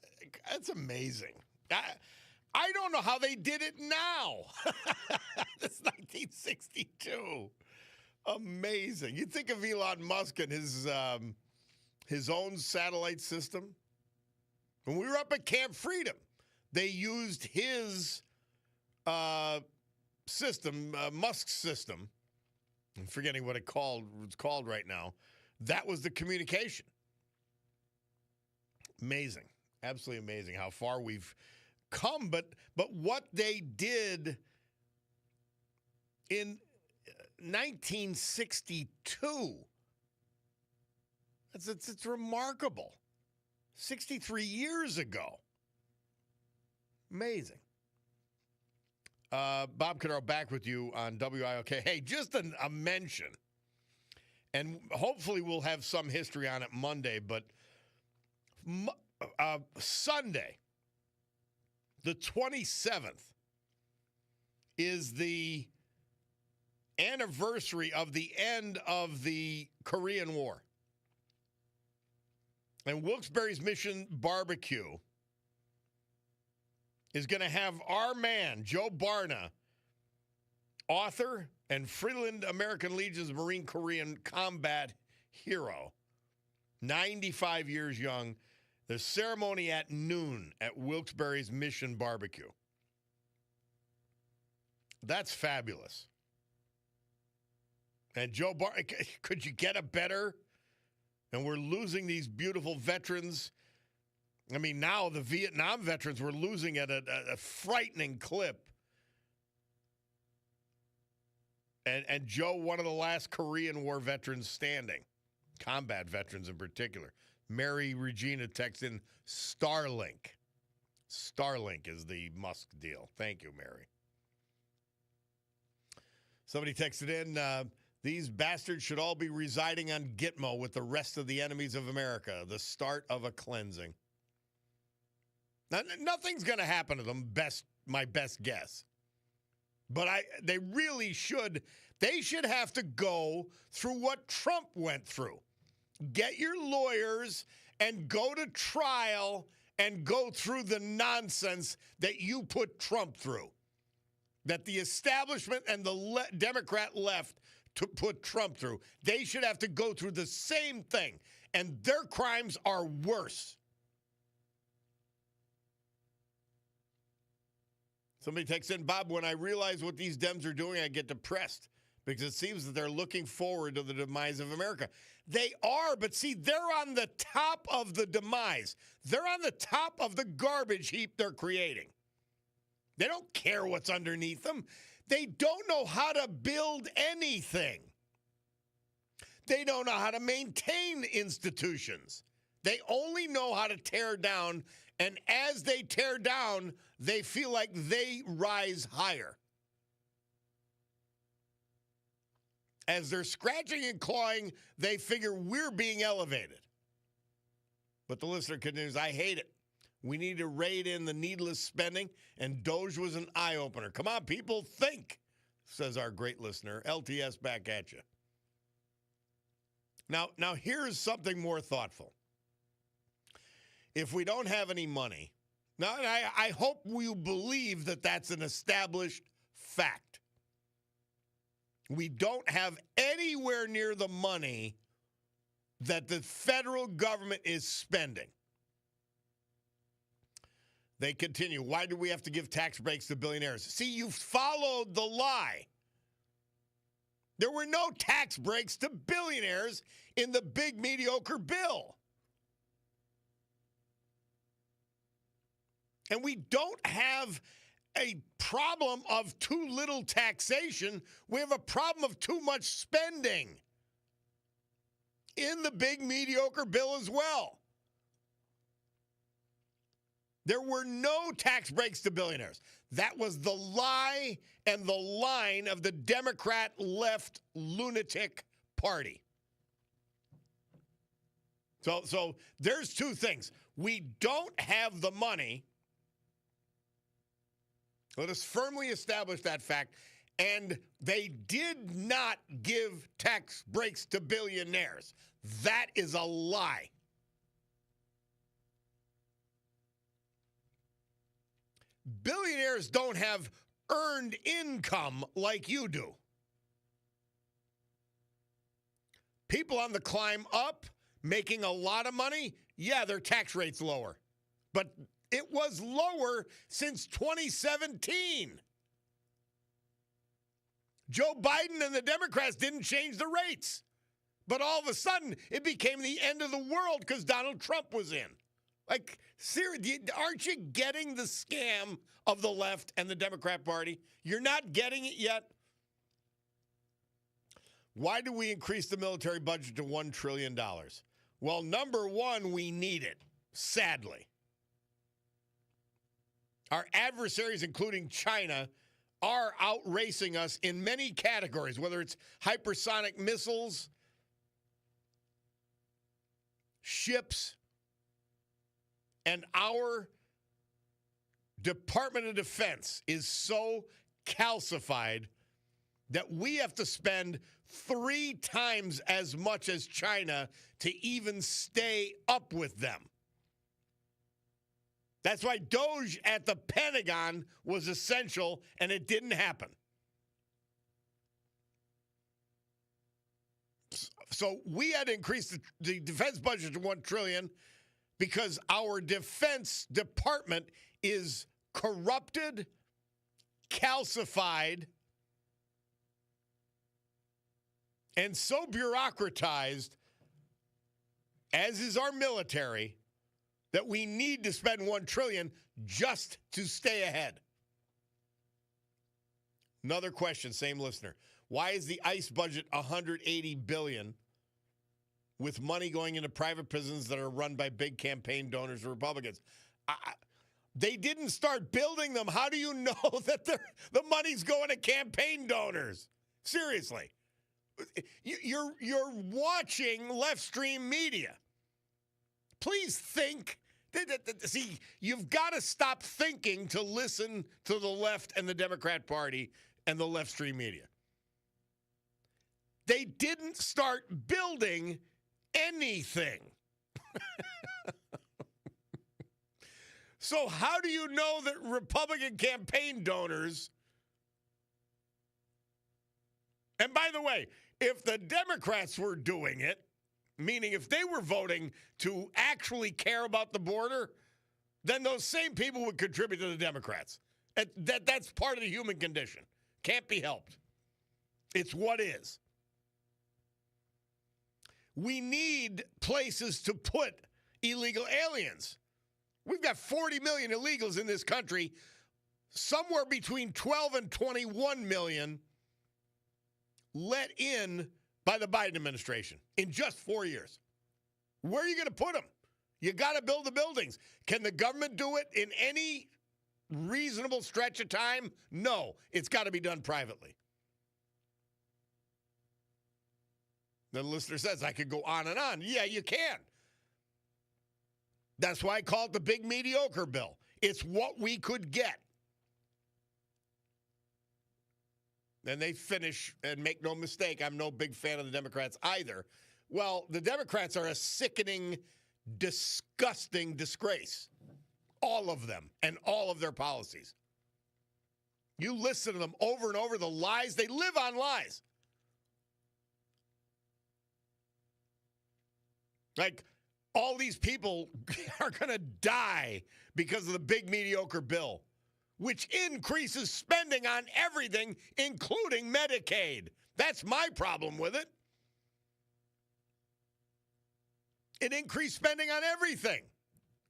That's amazing. I don't know how they did it now. This 1962. Amazing. You think of Elon Musk and his own satellite system. When we were up at Camp Freedom, they used his system, Musk's system. I'm forgetting what it's called right now. That was the communication. Amazing. Absolutely amazing how far we've come. But what they did in 1962, it's remarkable. 63 years ago. Amazing. Bob Cordaro back with you on WILK. Hey, just a mention, and hopefully we'll have some history on it Monday, but Sunday, the 27th, is the anniversary of the end of the Korean War. And Wilkes-Barre's Mission Barbecue is going to have our man, Joe Barna, author and Freeland American Legion's Marine Korean combat hero, 95 years young. The ceremony at noon at Wilkes-Barre's Mission Barbecue. That's fabulous. And Joe Barna, could you get a better? And we're losing these beautiful veterans. I mean, now the Vietnam veterans we're losing at a frightening clip. And Joe, one of the last Korean War veterans standing, combat veterans in particular. Mary Regina texts in Starlink. Starlink is the Musk deal. Thank you, Mary. Somebody texted in, these bastards should all be residing on Gitmo with the rest of the enemies of America. The start of a cleansing. Now, nothing's going to happen to them, my best guess. But they really should. They should have to go through what Trump went through. Get your lawyers and go to trial and go through the nonsense that you put Trump through. That the establishment and the Democrat left to put Trump through. They should have to go through the same thing. And their crimes are worse. Somebody texts in, Bob, when I realize what these Dems are doing, I get depressed because it seems that they're looking forward to the demise of America. They are, but see, they're on the top of the demise. They're on the top of the garbage heap they're creating. They don't care what's underneath them. They don't know how to build anything. They don't know how to maintain institutions. They only know how to tear down, and as they tear down, they feel like they rise higher. As they're scratching and clawing, they figure we're being elevated. But the listener continues, I hate it. We need to rein in the needless spending, and Doge was an eye-opener. Come on, people, think, says our great listener. LTS back at you. Now here's something more thoughtful. If we don't have any money, now I hope we believe that that's an established fact. We don't have anywhere near the money that the federal government is spending. They continue. Why do we have to give tax breaks to billionaires? See, you followed the lie. There were no tax breaks to billionaires in the big mediocre bill. And we don't have a problem of too little taxation. We have a problem of too much spending in the big mediocre bill as well. There were no tax breaks to billionaires. That was the lie and the line of the Democrat left lunatic party. So there's two things. We don't have the money. Let us firmly establish that fact. And they did not give tax breaks to billionaires. That is a lie. Billionaires don't have earned income like you do. People on the climb up, making a lot of money, yeah, their tax rate's lower. But it was lower since 2017. Joe Biden and the Democrats didn't change the rates. But all of a sudden, it became the end of the world because Donald Trump was in. Like, seriously, aren't you getting the scam of the left and the Democrat Party? You're not getting it yet? Why do we increase the military budget to $1 trillion? Well, number one, we need it, sadly. Our adversaries, including China, are outracing us in many categories, whether it's hypersonic missiles, ships, and our Department of Defense is so calcified that we have to spend 3 times as much as China to even stay up with them. That's why Doge at the Pentagon was essential, and it didn't happen. So we had to increase the defense budget to $1 trillion because our Defense Department is corrupted, calcified, and so bureaucratized, as is our military, that we need to spend $1 trillion just to stay ahead. Another question, same listener. Why is the ICE budget $180 billion with money going into private prisons that are run by big campaign donors or Republicans? They didn't start building them. How do you know that the money's going to campaign donors? Seriously. You're watching left-stream media. Please think. See, you've got to stop thinking to listen to the left and the Democrat Party and the left-stream media. They didn't start building anything. So how do you know that Republican campaign donors... And by the way, if the Democrats were doing it, meaning if they were voting to actually care about the border, then those same people would contribute to the Democrats. That's part of the human condition. Can't be helped. It's what is. We need places to put illegal aliens. We've got 40 million illegals in this country, somewhere between 12 and 21 million let in by the Biden administration in just 4 years. Where are you going to put them? You got to build the buildings. Can the government do it in any reasonable stretch of time? No, it's got to be done privately. The listener says, I could go on and on. Yeah, you can. That's why I call it the big mediocre bill. It's what we could get. And they finish, and make no mistake, I'm no big fan of the Democrats either. Well, the Democrats are a sickening, disgusting disgrace. All of them and all of their policies. You listen to them over and over, the lies. They live on lies. Like, all these people are going to die because of the big mediocre bill, which increases spending on everything, including Medicaid. That's my problem with it. It increased spending on everything.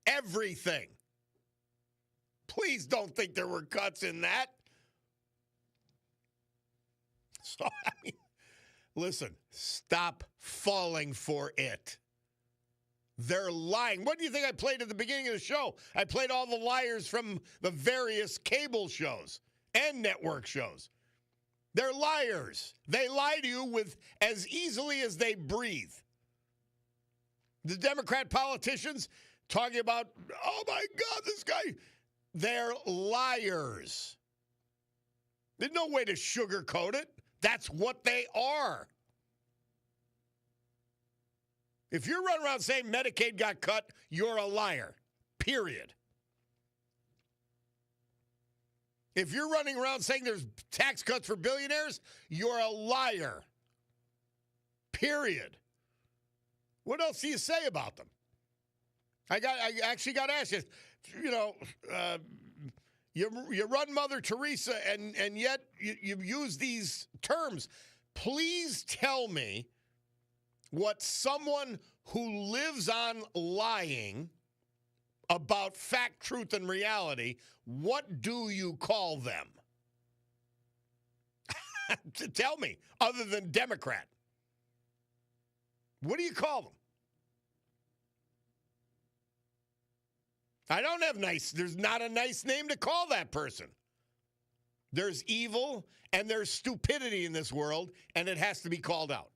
Everything. Please don't think there were cuts in that. So, I mean, listen, stop falling for it. They're lying. What do you think I played at the beginning of the show? I played all the liars from the various cable shows and network shows. They're liars. They lie to you with as easily as they breathe. The Democrat politicians talking about, oh my God, this guy, they're liars. There's no way to sugarcoat it. That's what they are. If you're running around saying Medicaid got cut, you're a liar. Period. If you're running around saying there's tax cuts for billionaires, you're a liar. Period. What else do you say about them? I actually got to ask you, you run Mother Teresa and yet you use these terms. Please tell me what someone who lives on lying about fact, truth, and reality, what do you call them? Tell me, other than Democrat. What do you call them? I don't have there's not a nice name to call that person. There's evil and there's stupidity in this world, and it has to be called out.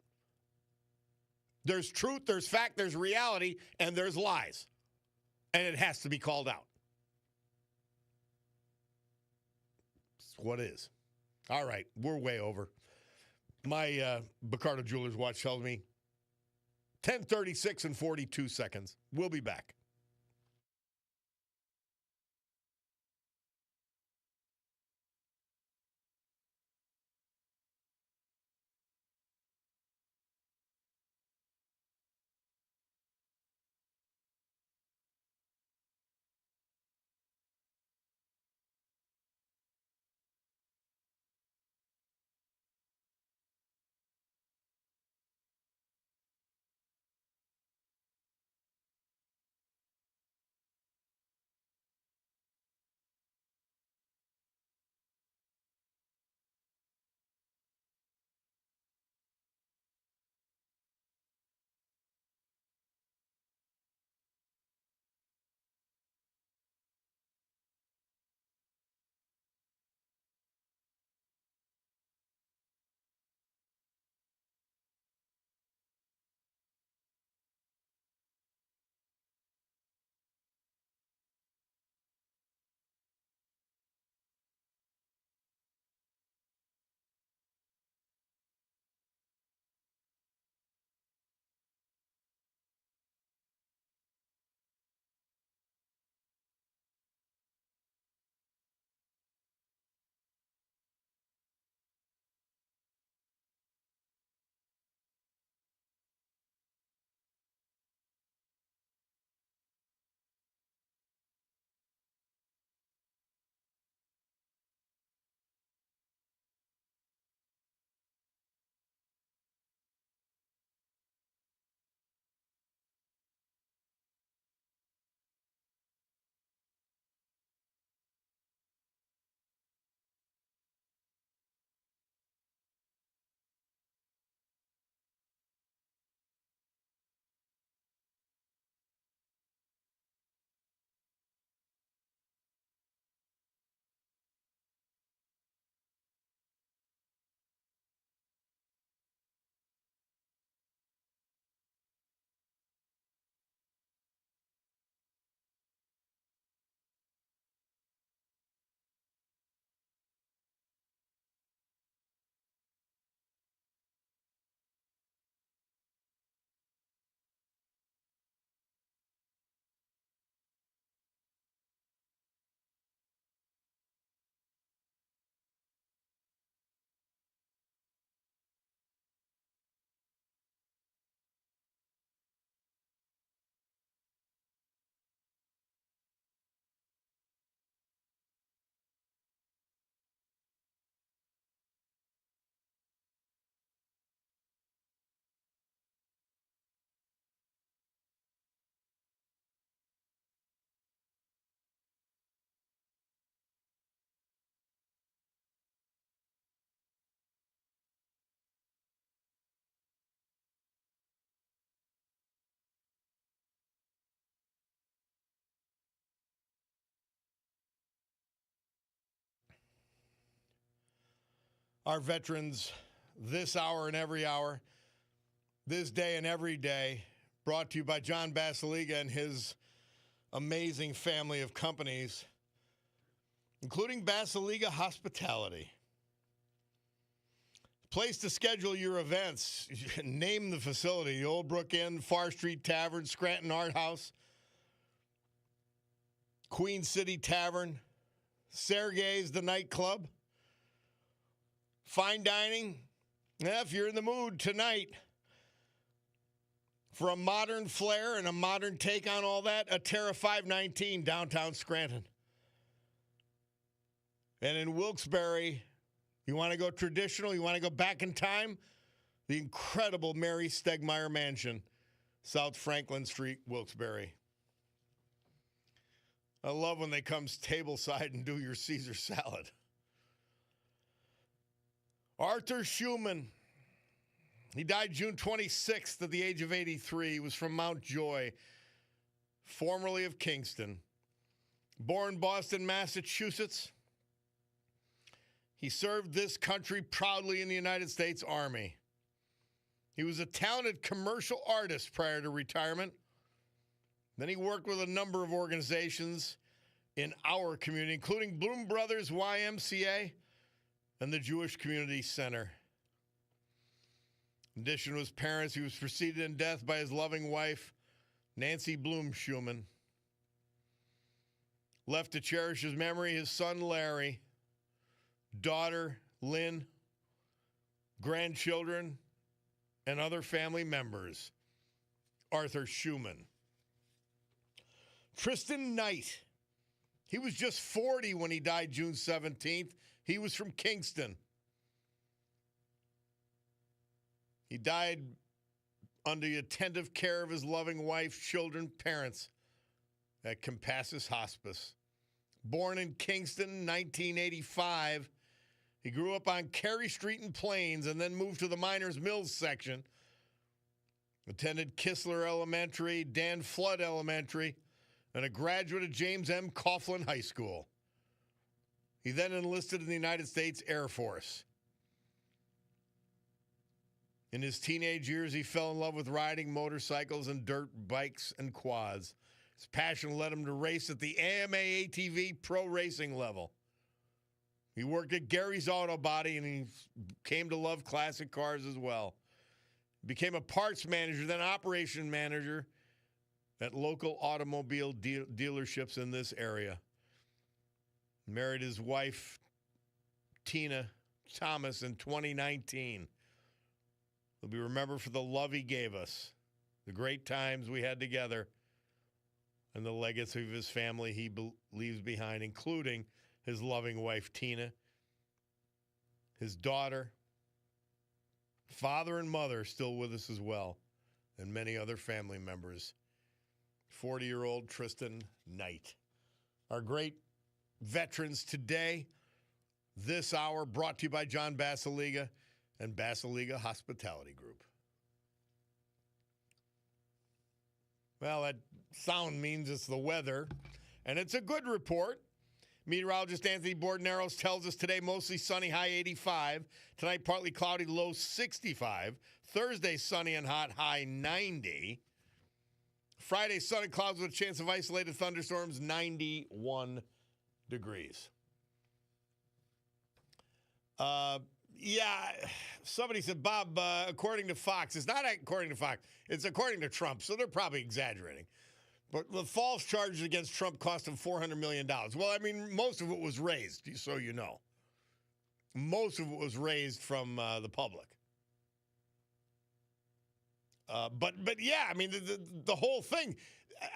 There's truth, there's fact, there's reality, and there's lies. And it has to be called out. It's what is. All right, we're way over. My Bacardo Jewelers watch tells me 10:36 and 42 seconds. We'll be back. our veterans this hour and every hour, this day and every day, brought to you by John Basiliga and his amazing family of companies, including Basiliga Hospitality. Place to schedule your events. Name the facility: the Old Brook Inn, Far Street Tavern, Scranton Art House, Queen City Tavern, Sergei's the nightclub. Fine dining. Yeah, if you're in the mood tonight for a modern flair and a modern take on all that, a Terra 519 downtown Scranton. And in Wilkes-Barre, you want to go traditional, you want to go back in time, the incredible Mary Stegmeyer Mansion, South Franklin Street, Wilkes-Barre. I love when they come tableside and do your Caesar salad. Arthur Schumann. He died June 26th at the age of 83. He was from Mount Joy, formerly of Kingston. Born Boston, Massachusetts. He served this country proudly in the United States Army. He was a talented commercial artist prior to retirement. Then he worked with a number of organizations in our community, including Bloom Brothers YMCA and the Jewish Community Center. In addition to his parents, he was preceded in death by his loving wife, Nancy Bloom Schumann. Left to cherish his memory, his son Larry, daughter Lynn, grandchildren, and other family members. Arthur Schumann. Tristan Knight. He was just 40 when he died June 17th. He was from Kingston. He died under the attentive care of his loving wife, children, parents at Compassus Hospice. Born in Kingston, 1985, he grew up on Cary Street in Plains and then moved to the Miners Mills section. Attended Kistler Elementary, Dan Flood Elementary, and a graduate of James M. Coughlin High School. He then enlisted in the United States Air Force. In his teenage years, he fell in love with riding motorcycles and dirt bikes and quads. His passion led him to race at the AMA ATV pro racing level. He worked at Gary's Auto Body, and he came to love classic cars as well. Became a parts manager, then operation manager at local automobile dealerships in this area. Married his wife, Tina Thomas, in 2019. He'll be remembered for the love he gave us, the great times we had together, and the legacy of his family he leaves behind, including his loving wife, Tina, his daughter, father and mother still with us as well, and many other family members. 40-year-old Tristan Knight. Our great veterans today, this hour, brought to you by John Basiliga and Basiliga Hospitality Group. Well, that sound means it's the weather, and it's a good report. Meteorologist Anthony Bordeneros tells us today mostly sunny, high 85. Tonight, partly cloudy, low 65. Thursday, sunny and hot, high 90. Friday, sun and clouds with a chance of isolated thunderstorms, 91 degrees. Somebody said, Bob, according to Fox, it's not according to Fox, it's according to Trump, so they're probably exaggerating. But the false charges against Trump cost him $400 million. Well, I mean, most of it was raised, so you know. Most of it was raised from the public. But yeah, I mean, the whole thing,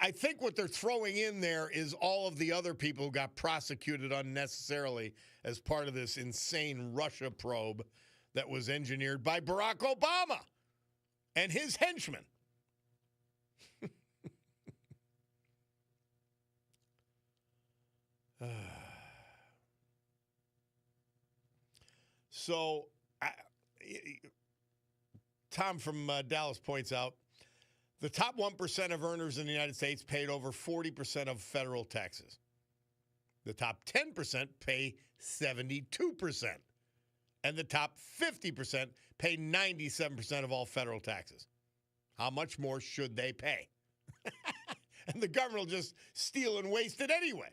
I think what they're throwing in there is all of the other people who got prosecuted unnecessarily as part of this insane Russia probe that was engineered by Barack Obama and his henchmen. So, Tom from Dallas points out, the top 1% of earners in the United States paid over 40% of federal taxes. The top 10% pay 72%. And the top 50% pay 97% of all federal taxes. How much more should they pay? And the government will just steal and waste it anyway.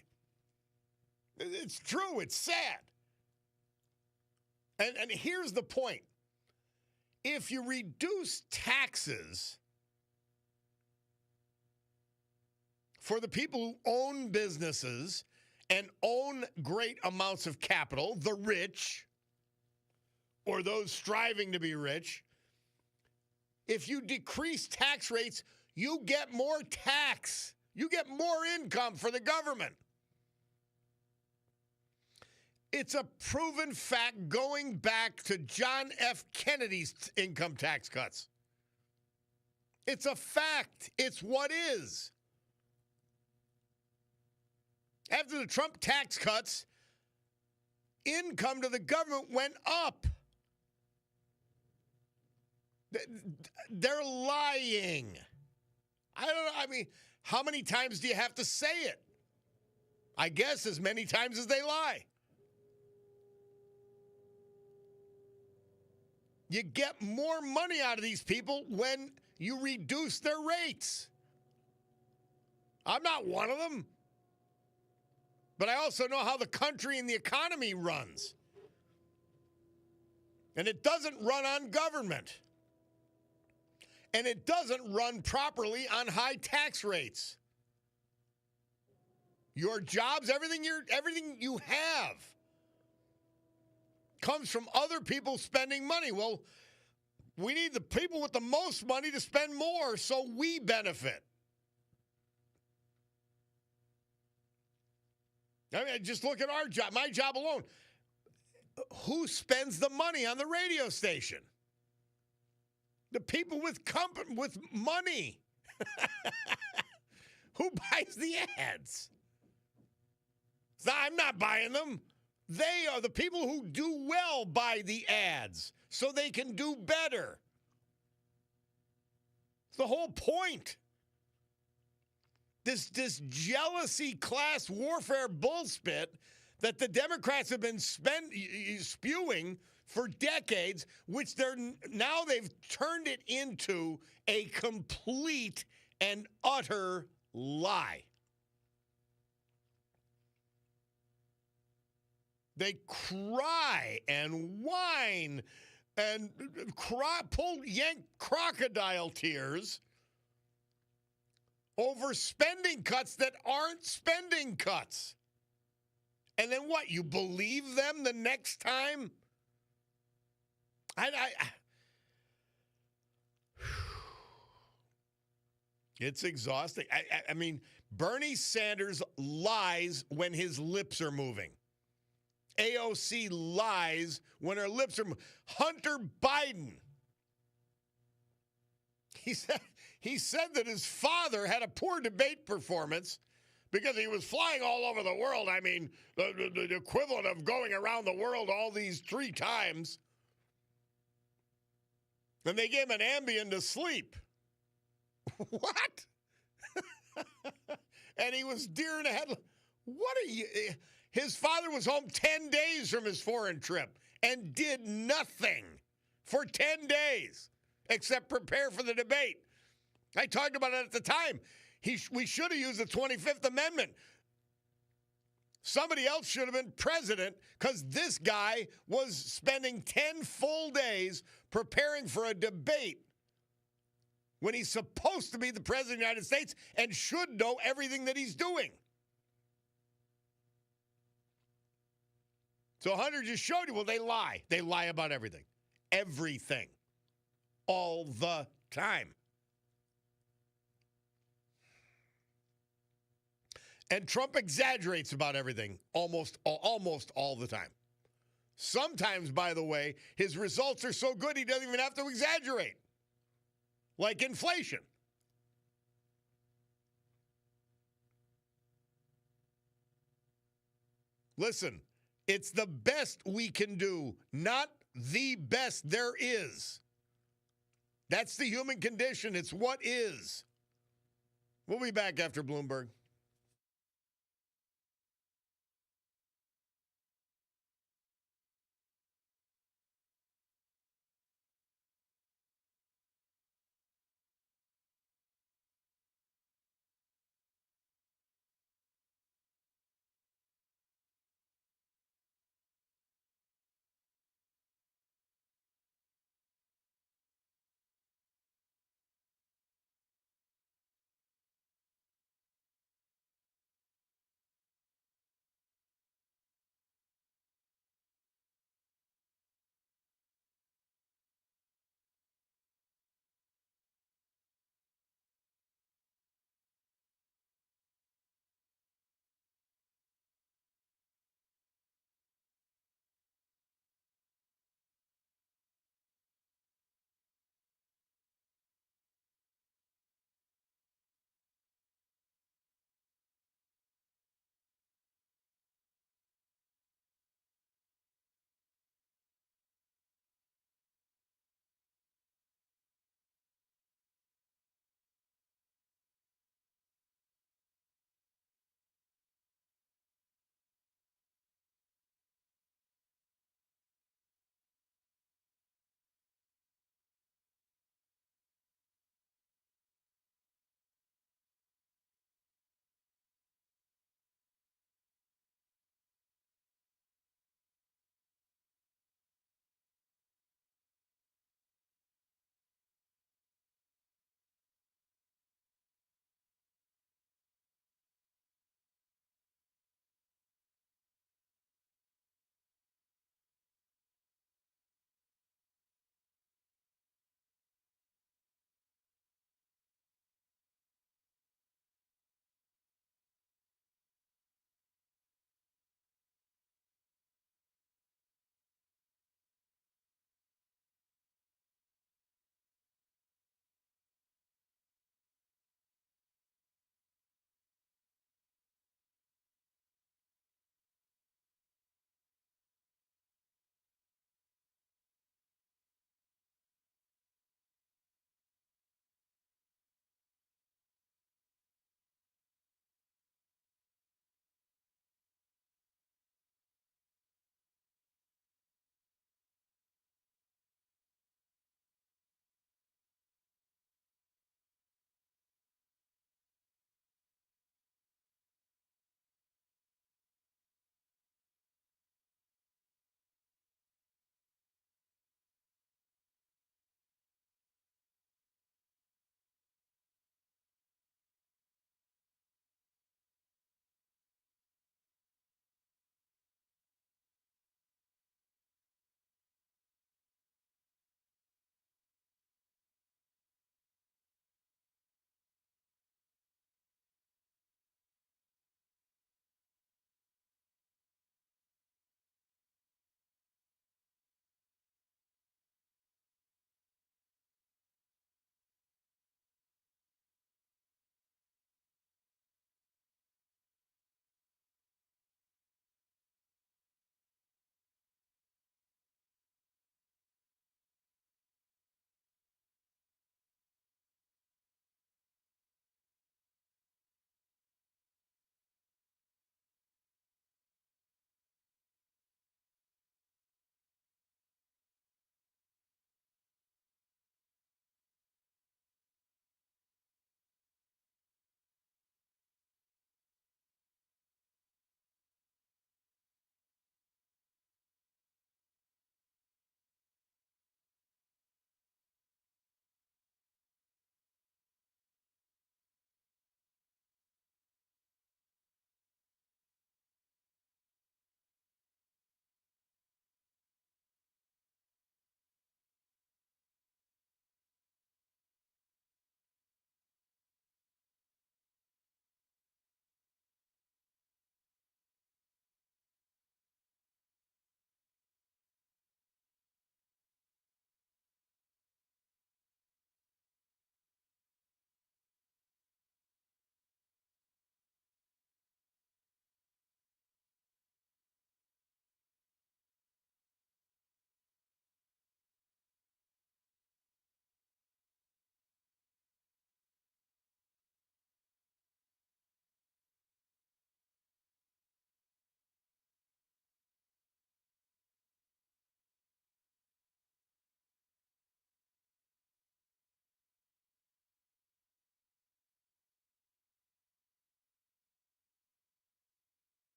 It's true. It's sad. And here's the point. If you reduce taxes for the people who own businesses and own great amounts of capital, the rich, or those striving to be rich, if you decrease tax rates, you get more tax. You get more income for the government. It's a proven fact going back to John F. Kennedy's income tax cuts. It's a fact. It's what is. After the Trump tax cuts, income to the government went up. They're lying. I don't know. I mean, how many times do you have to say it? I guess as many times as they lie. You get more money out of these people when you reduce their rates. I'm not one of them. But I also know how the country and the economy runs. And it doesn't run on government. And it doesn't run properly on high tax rates. Your jobs, everything you have comes from other people spending money. Well, we need the people with the most money to spend more so we benefit. I mean, just look at our job, my job alone. Who spends the money on the radio station? The people with money. Who buys the ads? I'm not buying them. They are the people who do well buy the ads so they can do better. It's the whole point. This jealousy class warfare bullspit that the Democrats have been spewing for decades, which they've turned it into a complete and utter lie. They cry and whine and yank crocodile tears over spending cuts that aren't spending cuts. And then what? You believe them the next time? It's exhausting. I mean, Bernie Sanders lies when his lips are moving. AOC lies when her lips are moving. Hunter Biden. He said that his father had a poor debate performance because he was flying all over the world. I mean, the equivalent of going around the world all these 3 times. And they gave him an Ambien to sleep. What? And he was deer in the headlights. What are you? His father was home 10 days from his foreign trip and did nothing for 10 days except prepare for the debate. I talked about it at the time. We should have used the 25th Amendment. Somebody else should have been president because this guy was spending 10 full days preparing for a debate when he's supposed to be the president of the United States and should know everything that he's doing. So Hunter just showed you, well, they lie. They lie about everything. Everything. All the time. And Trump exaggerates about everything almost all the time. Sometimes, by the way, his results are so good he doesn't even have to exaggerate. Like inflation. Listen, it's the best we can do, not the best there is. That's the human condition. It's what is. We'll be back after Bloomberg.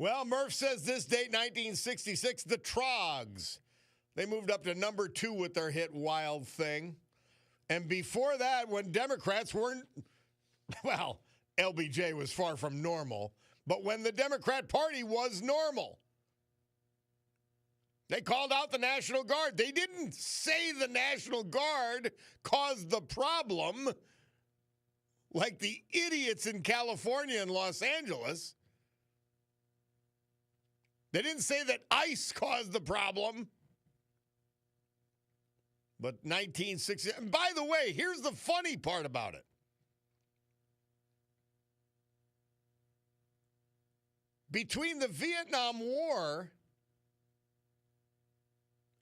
Well, Murph says this date, 1966, the Trogs. They moved up to number 2 with their hit Wild Thing. And before that, when Democrats weren't, well, LBJ was far from normal, but when the Democrat Party was normal, they called out the National Guard. They didn't say the National Guard caused the problem like the idiots in California and Los Angeles. They didn't say that ICE caused the problem. But 1960, and by the way, here's the funny part about it. Between the Vietnam War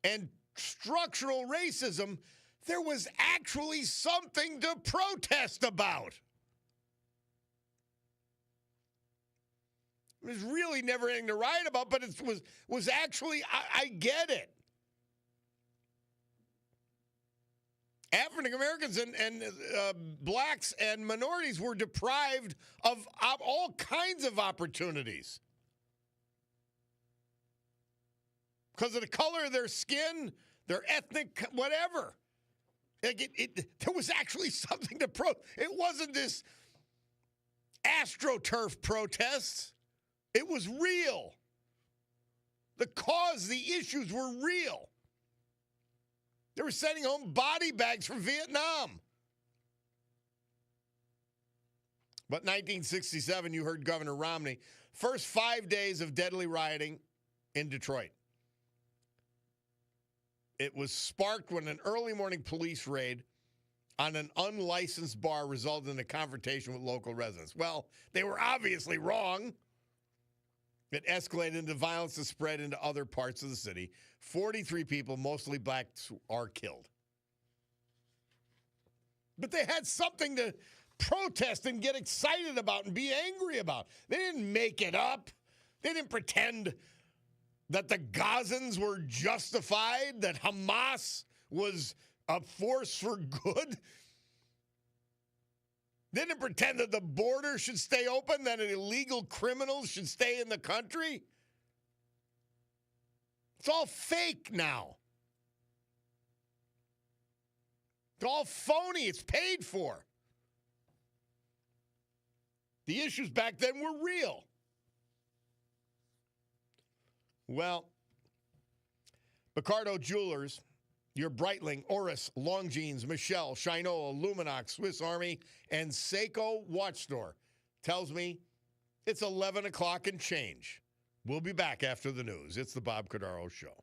and structural racism, there was actually something to protest about. It was really never anything to write about, but it was actually, I get it. African Americans and blacks and minorities were deprived of all kinds of opportunities because of the color of their skin, their ethnic, whatever. Like there was actually something to It wasn't this AstroTurf protest. It was real. The cause, the issues were real. They were sending home body bags from Vietnam. But 1967, you heard Governor Romney. First 5 days of deadly rioting in Detroit. It was sparked when an early morning police raid on an unlicensed bar resulted in a confrontation with local residents. Well, they were obviously wrong. It escalated into violence that spread into other parts of the city. 43 people, mostly blacks, are killed. But they had something to protest and get excited about and be angry about. They didn't make it up. They didn't pretend that the Gazans were justified, that Hamas was a force for good. They didn't pretend that the border should stay open, that illegal criminals should stay in the country. It's all fake now. It's all phony. It's paid for. The issues back then were real. Well, Cordaro Jewelers, your Breitling, Oris, Longines, Michelle, Shinola, Luminox, Swiss Army, and Seiko Watch Store tells me it's 11 o'clock and change. We'll be back after the news. It's the Bob Cordaro Show.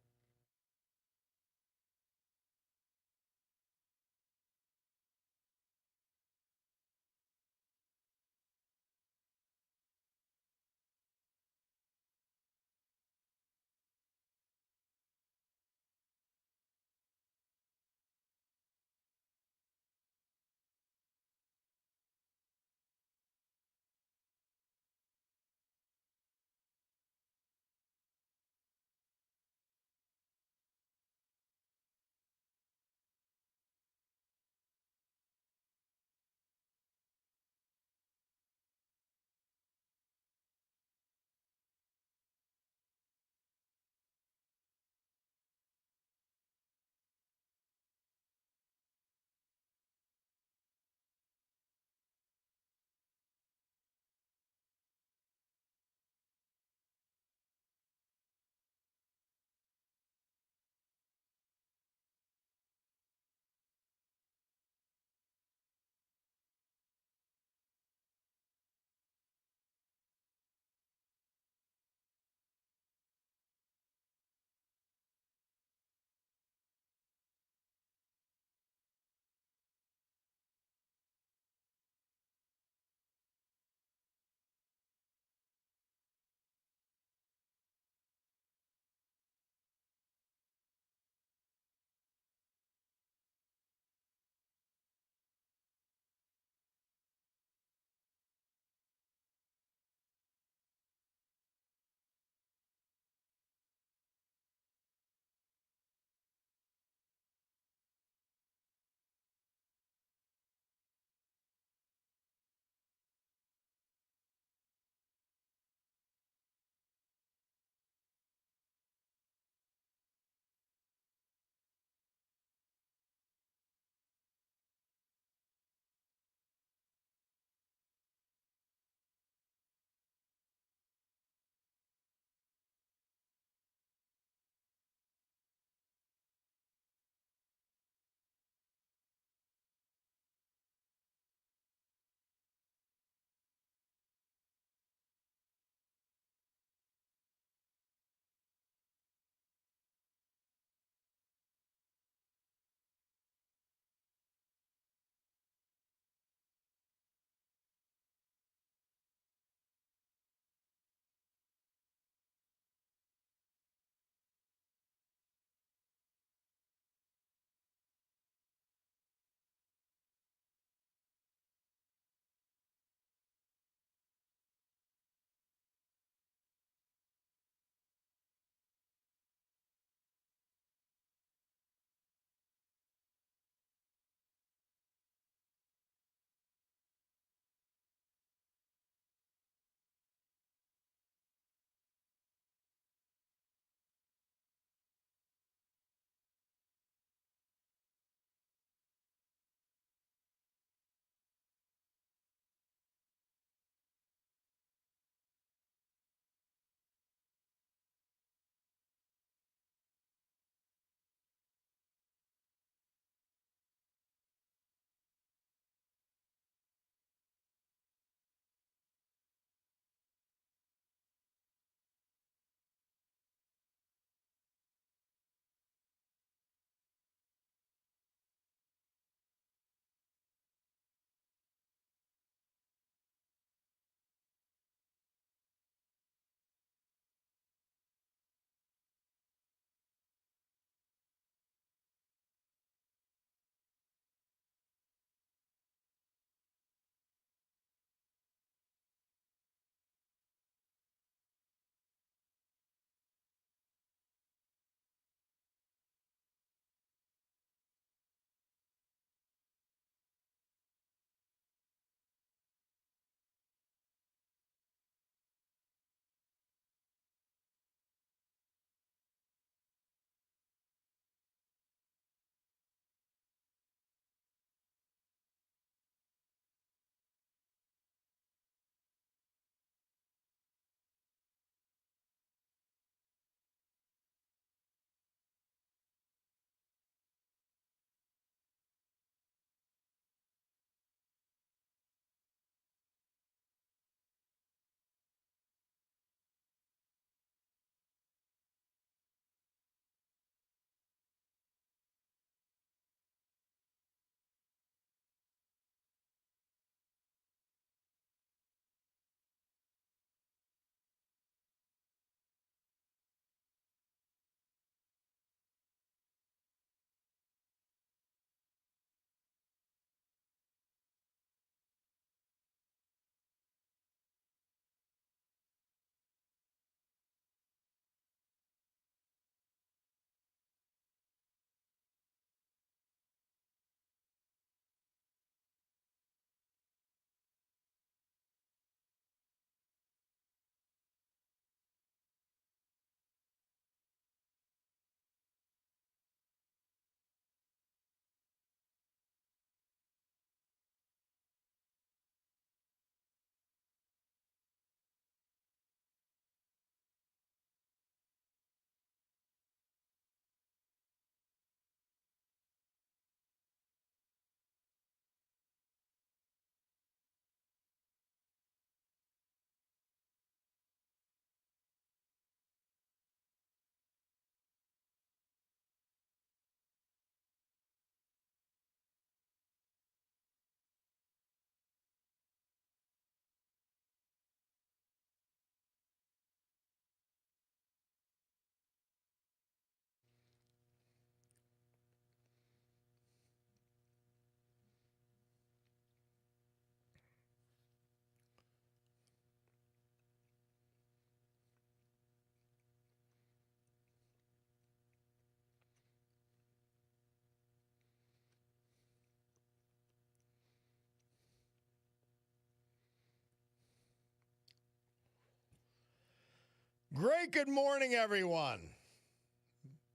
Great good morning, everyone.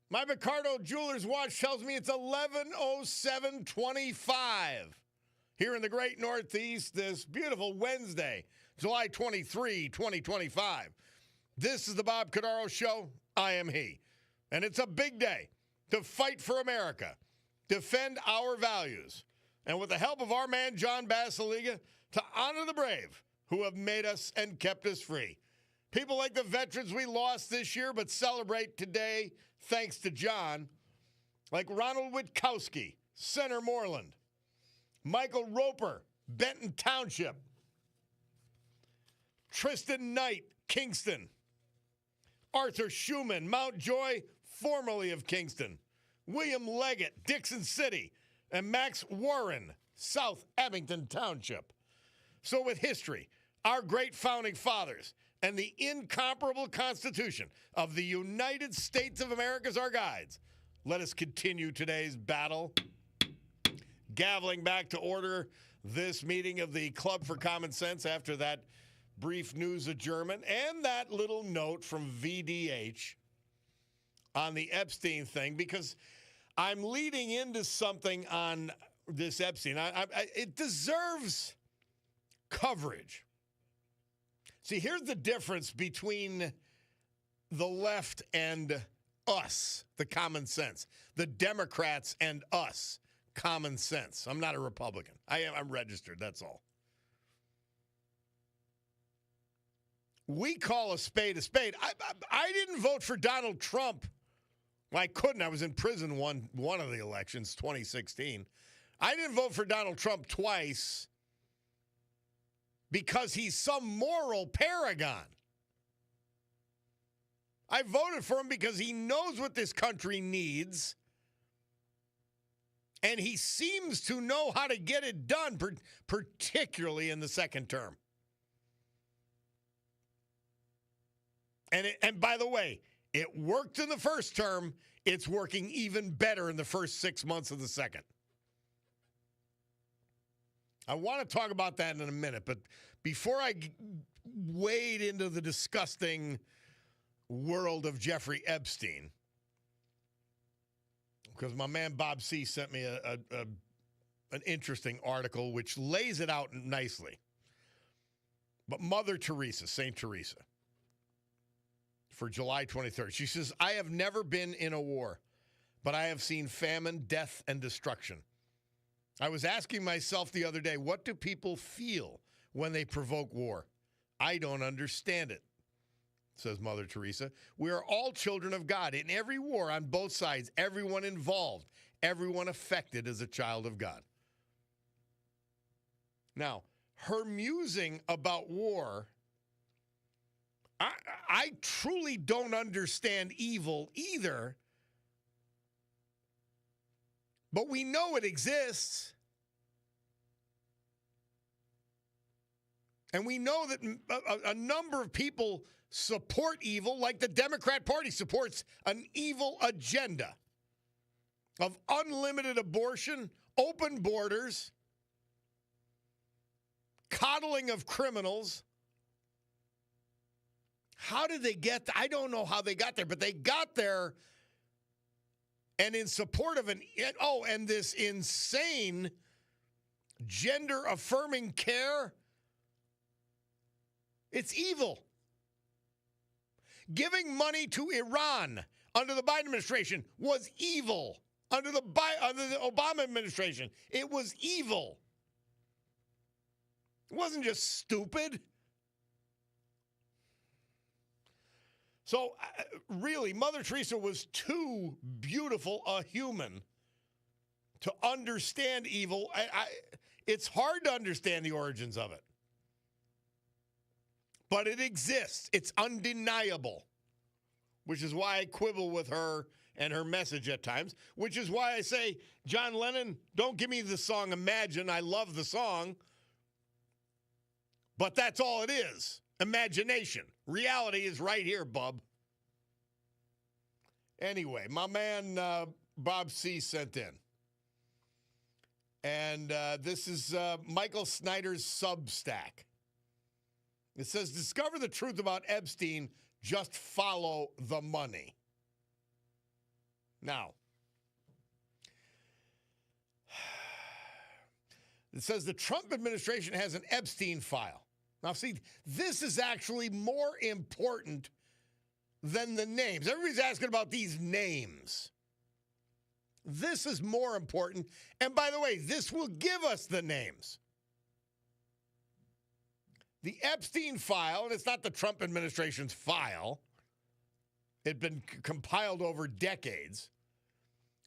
My Ricardo Jewelers watch tells me it's 11:07:25 here in the great Northeast this beautiful Wednesday, July 23, 2025. This is the Bob Cordaro Show. I am he. And it's a big day to fight for America, defend our values, and with the help of our man, John Basiliga, to honor the brave who have made us and kept us free. People like the veterans we lost this year but celebrate today thanks to John, like Ronald Witkowski, Center Moreland, Michael Roper, Benton Township, Tristan Knight, Kingston, Arthur Schumann, Mount Joy, formerly of Kingston, William Leggett, Dixon City, and Max Warren, South Abington Township. So with history, our great founding fathers, and the incomparable Constitution of the United States of America as our guides, let us continue today's battle. Gaveling back to order this meeting of the Club for Common Sense after that brief news adjournment and that little note from VDH on the Epstein thing, because I'm leading into something on this Epstein. It deserves coverage. See, here's the difference between the left and us, the common sense, the Democrats and us, common sense. I'm not a Republican. I'm registered, that's all. We call a spade a spade. I didn't vote for Donald Trump. Well, I couldn't. I was in prison one of the elections, 2016. I didn't vote for Donald Trump twice because he's some moral paragon. I voted for him because he knows what this country needs, and he seems to know how to get it done, particularly in the second term. And by the way, it worked in the first term. It's working even better in the first 6 months of the second. I want to talk about that in a minute, but before I wade into the disgusting world of Jeffrey Epstein, because my man Bob C. sent me an interesting article which lays it out nicely. But Mother Teresa, St. Teresa, for July 23rd, she says, I have never been in a war, but I have seen famine, death, and destruction. I was asking myself the other day, what do people feel when they provoke war? I don't understand it, says Mother Teresa. We are all children of God. In every war on both sides, everyone involved, everyone affected is a child of God. Now, her musing about war, I truly don't understand evil either, but we know it exists. And we know that a number of people support evil, like the Democrat Party supports an evil agenda of unlimited abortion, open borders, coddling of criminals. How did they get there? I don't know how they got there, but they got there, and in support of and this insane gender-affirming care. It's evil. Giving money to Iran under the Biden administration was evil. Under the Obama administration, it was evil. It wasn't just stupid. So, really, Mother Teresa was too beautiful a human to understand evil. It's hard to understand the origins of it. But it exists. It's undeniable, which is why I quibble with her and her message at times, which is why I say, John Lennon, don't give me the song Imagine. I love the song. But that's all it is. Imagination. Reality is right here, bub. Anyway, my man Bob C. sent in. And this is Michael Snyder's Substack. It says, discover the truth about Epstein Just follow the money. Now, it says the Trump administration has an Epstein file. Now, see, this is actually more important than the names. Everybody's asking about these names. This is more important. And by the way, this will give us the names. The Epstein file, and it's not the Trump administration's file, it had been compiled over decades.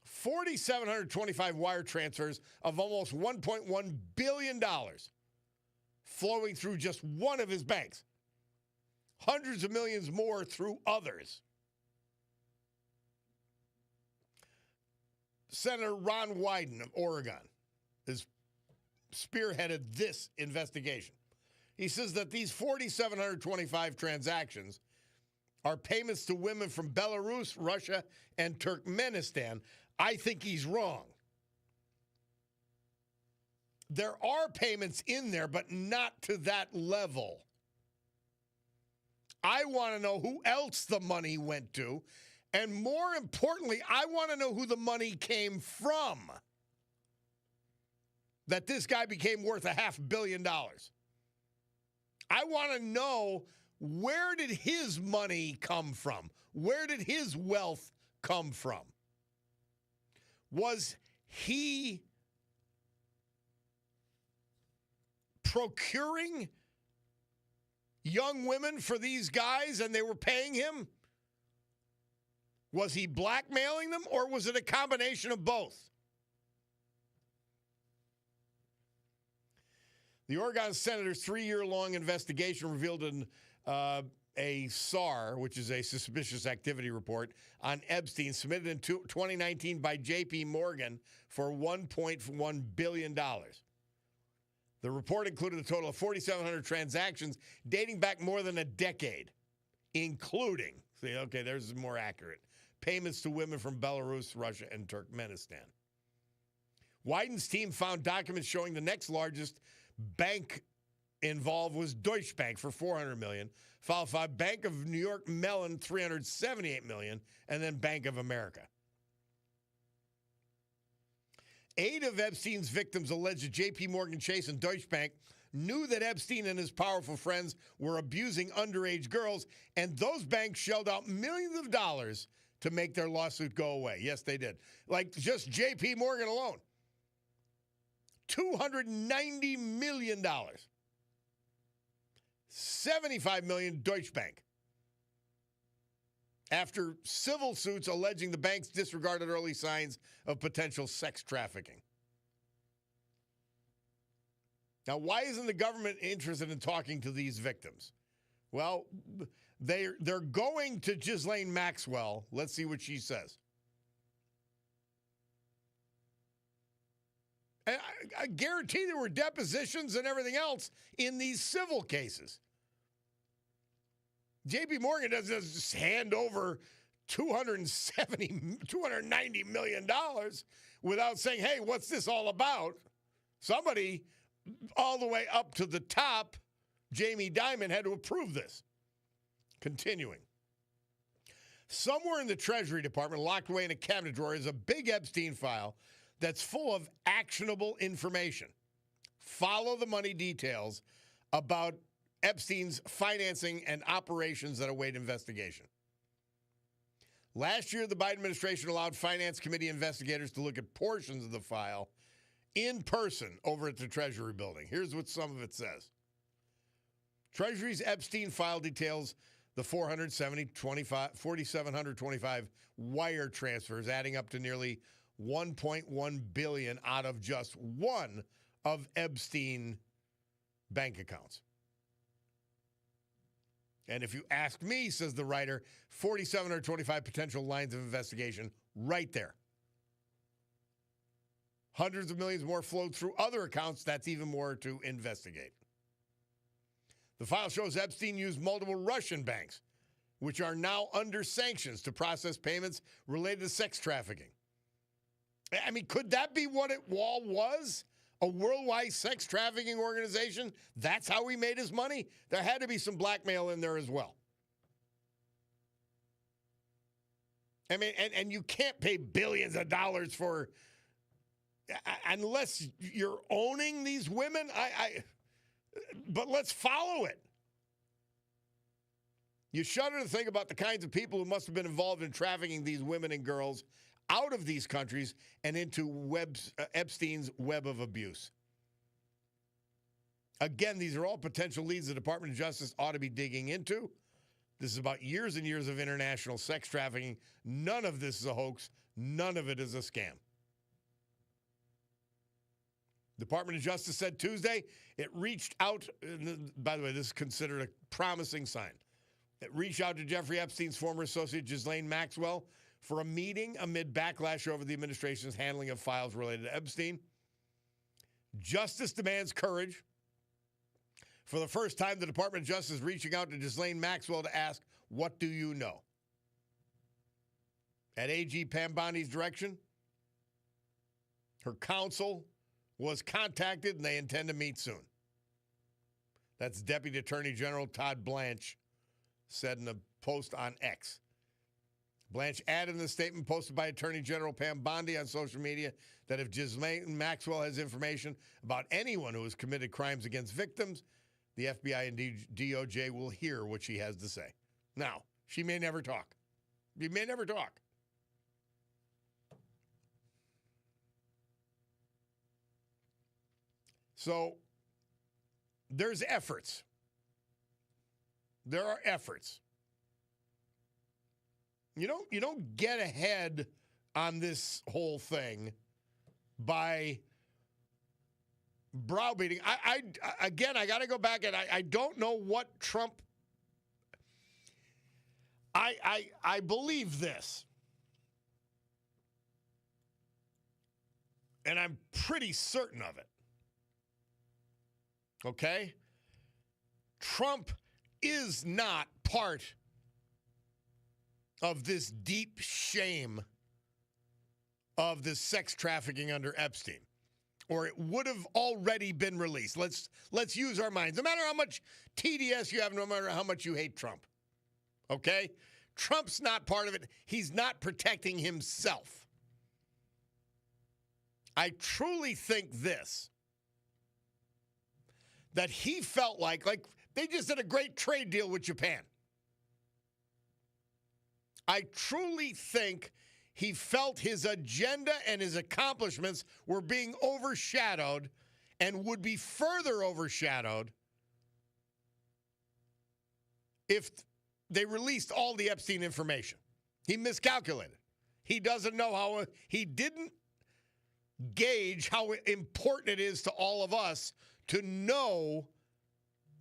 4,725 wire transfers of almost $1.1 billion flowing through just one of his banks. Hundreds of millions more through others. Senator Ron Wyden of Oregon has spearheaded this investigation. He says that these 4,725 transactions are payments to women from Belarus, Russia, and Turkmenistan. I think he's wrong. There are payments in there, but not to that level. I want to know who else the money went to. And more importantly, I want to know who the money came from. That this guy became worth $500 million. I want to know, where did his money come from? Where did his wealth come from? Was he procuring young women for these guys and they were paying him? Was he blackmailing them, or was it a combination of both? The Oregon senator's 3-year-long investigation revealed a SAR, which is a suspicious activity report, on Epstein submitted in 2019 by J.P. Morgan for $1.1 billion. The report included a total of 4,700 transactions dating back more than a decade, including, see, okay, there's more accurate, payments to women from Belarus, Russia, and Turkmenistan. Wyden's team found documents showing the next largest bank involved was Deutsche Bank for $400 million, followed by Bank of New York Mellon, $378 million, and then Bank of America. 8 of Epstein's victims alleged that J.P. Morgan Chase and Deutsche Bank knew that Epstein and his powerful friends were abusing underage girls, and those banks shelled out millions of dollars to make their lawsuit go away. Yes, they did. Like just J.P. Morgan alone. $290 million. $75 million Deutsche Bank. After civil suits alleging the banks disregarded early signs of potential sex trafficking. Now, why isn't the government interested in talking to these victims? Well, they're going to Ghislaine Maxwell. Let's see what she says. And I guarantee there were depositions and everything else in these civil cases. J.P. Morgan doesn't just hand over $290 million without saying, hey, what's this all about? Somebody all the way up to the top, Jamie Dimon, had to approve this. Continuing. Somewhere in the Treasury Department, locked away in a cabinet drawer, is a big Epstein file that's full of actionable information. Follow the money details about Epstein's financing and operations that await investigation. Last year, the Biden administration allowed Finance Committee investigators to look at portions of the file in person over at the Treasury building. Here's what some of it says. Treasury's Epstein file details the 4,725 wire transfers, adding up to nearly $1.1 billion out of just one of Epstein bank accounts. And if you ask me, says the writer, 4,725 potential lines of investigation right there. Hundreds of millions more flowed through other accounts. That's even more to investigate. The file shows Epstein used multiple Russian banks, which are now under sanctions, to process payments related to sex trafficking. I mean, could that be what it all was? A worldwide sex trafficking organization? That's how he made his money? There had to be some blackmail in there as well. I mean, and you can't pay billions of dollars for unless you're owning these women. But let's follow it. You shudder to think about the kinds of people who must have been involved in trafficking these women and girls out of these countries and into Epstein's web of abuse. Again, these are all potential leads the Department of Justice ought to be digging into. This is about years and years of international sex trafficking. None of this is a hoax. None of it is a scam. Department of Justice said Tuesday it reached out. By the way, this is considered a promising sign. It reached out to Jeffrey Epstein's former associate, Ghislaine Maxwell, for a meeting amid backlash over the administration's handling of files related to Epstein. Justice demands courage. For the first time, the Department of Justice is reaching out to Ghislaine Maxwell to ask, what do you know? At AG Pam Bondi's direction, her counsel was contacted and they intend to meet soon. That's Deputy Attorney General Todd Blanche said in a post on X. Blanche added in the statement posted by Attorney General Pam Bondi on social media that if Ghislaine Maxwell has information about anyone who has committed crimes against victims, the FBI and DOJ will hear what she has to say. Now, she may never talk. She may never talk. So, there's efforts. There are efforts. You don't get ahead on this whole thing by browbeating. I got to go back and I don't know what Trump. I believe this, and I'm pretty certain of it. Okay, Trump is not part of this deep shame of this sex trafficking under Epstein, or it would have already been released. Let's use our minds. No matter how much TDS you have, no matter how much you hate Trump, okay? Trump's not part of it. He's not protecting himself. I truly think this, that he felt like they just did a great trade deal with Japan. I truly think he felt his agenda and his accomplishments were being overshadowed and would be further overshadowed if they released all the Epstein information. He miscalculated. He doesn't know he didn't gauge how important it is to all of us to know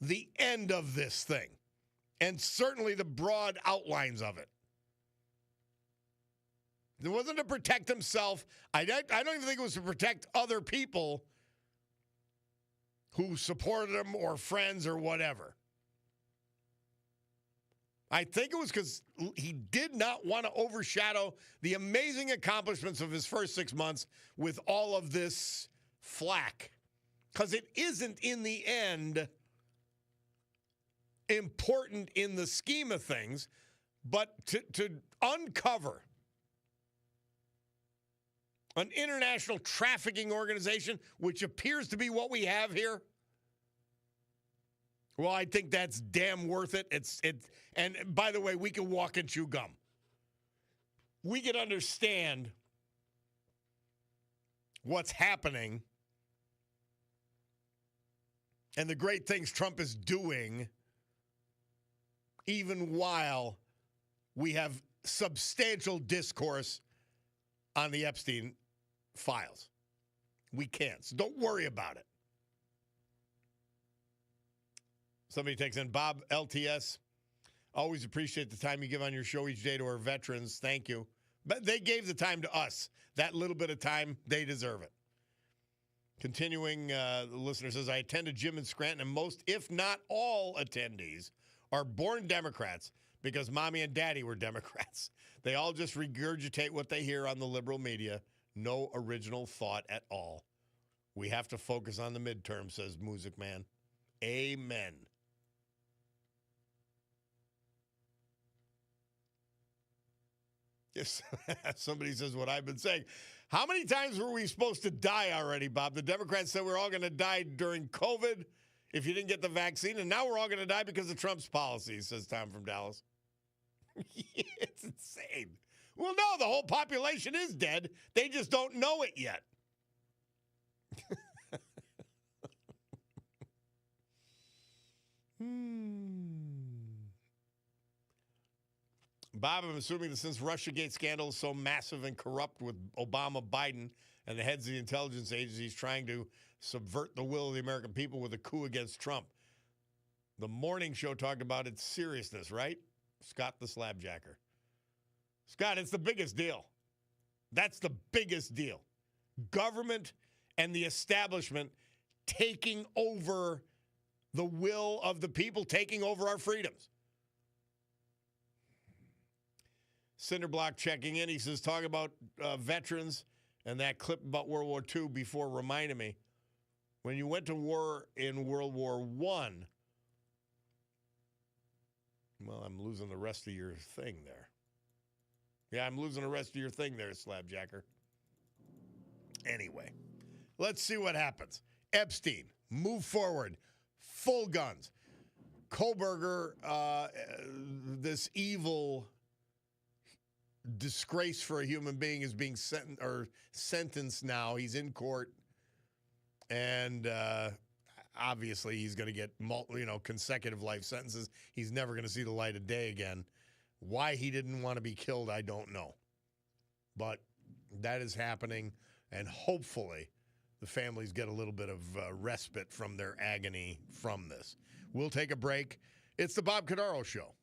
the end of this thing, and certainly the broad outlines of it. It wasn't to protect himself. I don't even think it was to protect other people who supported him or friends or whatever. I think it was because he did not want to overshadow the amazing accomplishments of his first 6 months with all of this flack. Because it isn't, in the end, important in the scheme of things, but to uncover an international trafficking organization, which appears to be what we have here, well, I think that's damn worth it. And by the way, we can walk and chew gum. We can understand what's happening and the great things Trump is doing, even while we have substantial discourse on the Epstein files. We can't. So don't worry about it. Somebody takes in Bob LTS. Always appreciate the time you give on your show each day to our veterans. Thank you. But they gave the time to us. That little bit of time, they deserve it. Continuing, the listener says, I attend a gym in Scranton, and most, if not all, attendees are born Democrats because mommy and daddy were Democrats. They all just regurgitate what they hear on the liberal media. No original thought at all. We have to focus on the midterm, says Music Man. Amen. Yes, somebody says what I've been saying. How many times were we supposed to die already, Bob? The Democrats said we're all going to die during COVID if you didn't get the vaccine, and now we're all going to die because of Trump's policies, says Tom from Dallas. It's insane. Well, no, the whole population is dead. They just don't know it yet. Bob, I'm assuming that since Russiagate scandal is so massive and corrupt with Obama, Biden, and the heads of the intelligence agencies trying to subvert the will of the American people with a coup against Trump. The morning show talked about its seriousness, right? Scott the Slabjacker. Scott, it's the biggest deal. That's the biggest deal. Government and the establishment taking over the will of the people, taking over our freedoms. Cinderblock checking in. He says, talk about veterans and that clip about World War II before reminded me. When you went to war in World War I, well, I'm losing the rest of your thing there. Yeah, I'm losing the rest of your thing there, Slabjacker. Anyway, let's see what happens. Epstein, move forward. Full guns. Kohlberger, this evil disgrace for a human being, is being sentenced now. He's in court, and obviously he's going to get consecutive life sentences. He's never going to see the light of day again. Why he didn't want to be killed, I don't know. But that is happening, and hopefully the families get a little bit of respite from their agony from this. We'll take a break. It's the Bob Cordaro Show.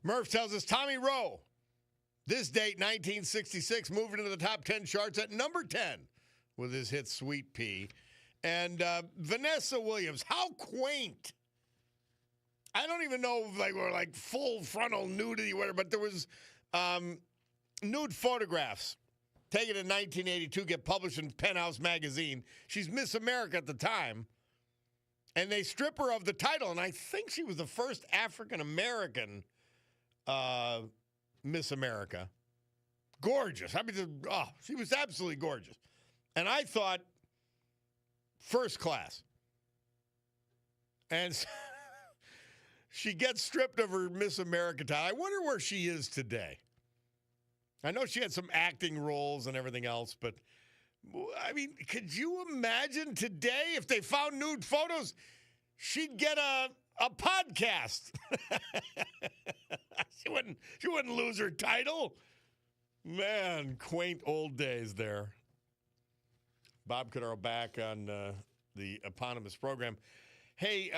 Murph tells us Tommy Rowe, this date, 1966, moving into the top 10 charts at number 10 with his hit Sweet Pea. And Vanessa Williams, how quaint. I don't even know if they were like full frontal nudity or whatever, but there was nude photographs taken in 1982, get published in Penthouse magazine. She's Miss America at the time. And they strip her of the title, and I think she was the first African-American Miss America. Gorgeous. I mean, she was absolutely gorgeous. And I thought, first class. And she gets stripped of her Miss America title. I wonder where she is today. I know she had some acting roles and everything else, but, I mean, could you imagine today if they found nude photos, she'd get a podcast. She wouldn't lose her title. Man, quaint old days there. Bob Cordaro back on the eponymous program. Hey,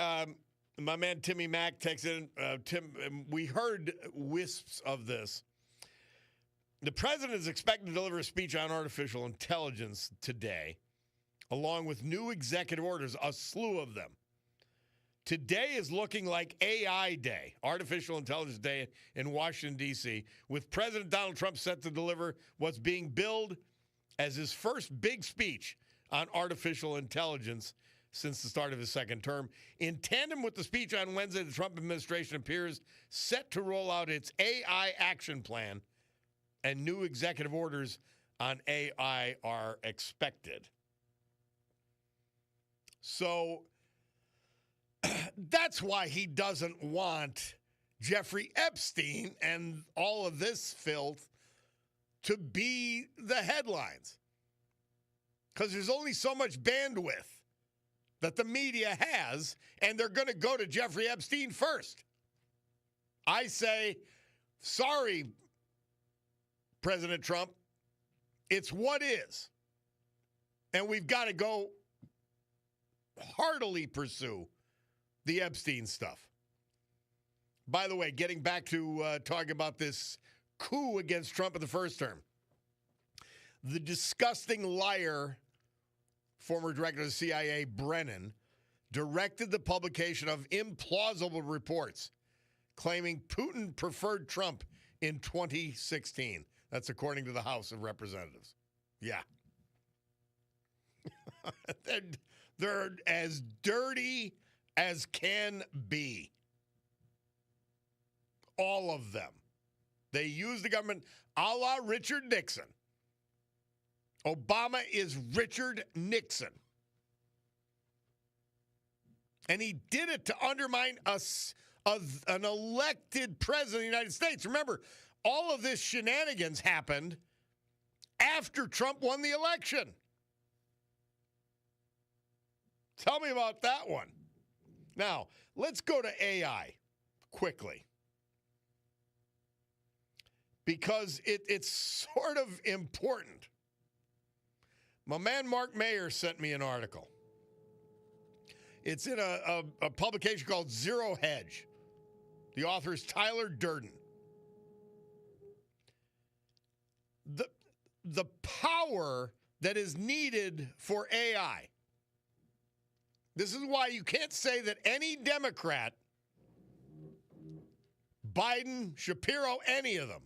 my man Timmy Mack texted in. Tim, we heard wisps of this. The president is expected to deliver a speech on artificial intelligence today, along with new executive orders, a slew of them. Today is looking like AI Day, Artificial Intelligence Day in Washington, D.C., with President Donald Trump set to deliver what's being billed as his first big speech on artificial intelligence since the start of his second term. In tandem with the speech on Wednesday, the Trump administration appears set to roll out its AI action plan, and new executive orders on AI are expected. So that's why he doesn't want Jeffrey Epstein and all of this filth to be the headlines. Because there's only so much bandwidth that the media has, and they're going to go to Jeffrey Epstein first. I say, sorry, President Trump, it's what is. And we've got to go heartily pursue the Epstein stuff. By the way, getting back to talking about this coup against Trump in the first term. The disgusting liar, former director of the CIA, Brennan, directed the publication of implausible reports claiming Putin preferred Trump in 2016. That's according to the House of Representatives. Yeah. They're as dirty as can be. All of them. They use the government a la Richard Nixon. Obama is Richard Nixon. And he did it to undermine an elected president of the United States. Remember, all of this shenanigans happened after Trump won the election. Tell me about that one. Now, let's go to AI quickly. Because it's sort of important. My man Mark Mayer sent me an article. It's in a publication called Zero Hedge. The author is Tyler Durden. The power that is needed for AI. This is why you can't say that any Democrat, Biden, Shapiro, any of them,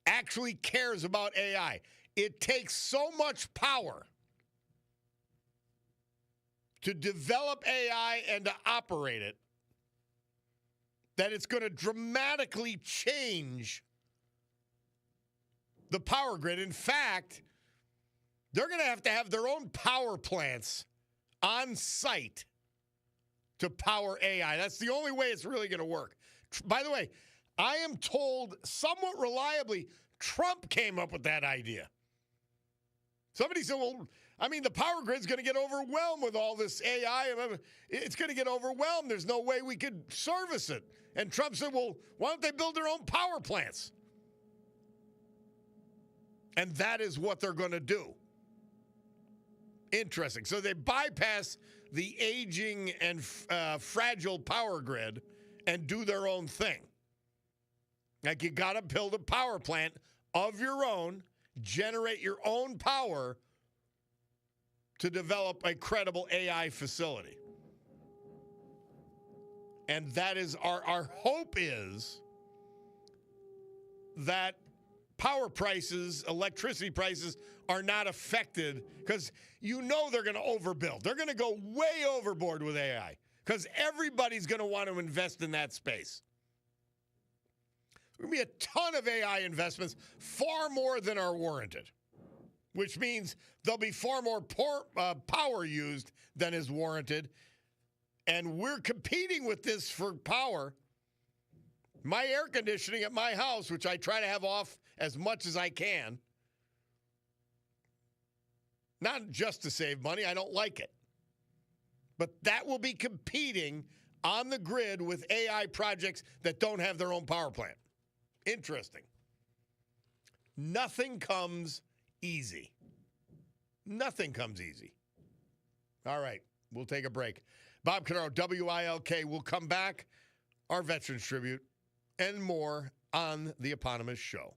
actually cares about AI. It takes so much power to develop AI and to operate it that it's going to dramatically change the power grid. In fact, they're going to have their own power plants on site to power AI. That's the only way it's really going to work. By the way, I am told somewhat reliably Trump came up with that idea. Somebody said, well, I mean, the power grid's going to get overwhelmed with all this AI. It's going to get overwhelmed. There's no way we could service it. And Trump said, well, why don't they build their own power plants? And that is what they're going to do. Interesting. So they bypass the aging and fragile power grid and do their own thing. Like you got to build a power plant of your own, generate your own power to develop a credible AI facility. And that is our hope is that power prices, electricity prices are not affected because you know they're going to overbuild. They're going to go way overboard with AI because everybody's going to want to invest in that space. There's going to be a ton of AI investments, far more than are warranted, which means there'll be far more power used than is warranted. And we're competing with this for power. My air conditioning at my house, which I try to have off as much as I can, not just to save money, I don't like it. But that will be competing on the grid with AI projects that don't have their own power plant. Interesting. Nothing comes easy. Nothing comes easy. All right, we'll take a break. Bob Cordaro, WILK. We'll come back, our Veterans Tribute, and more on the eponymous show.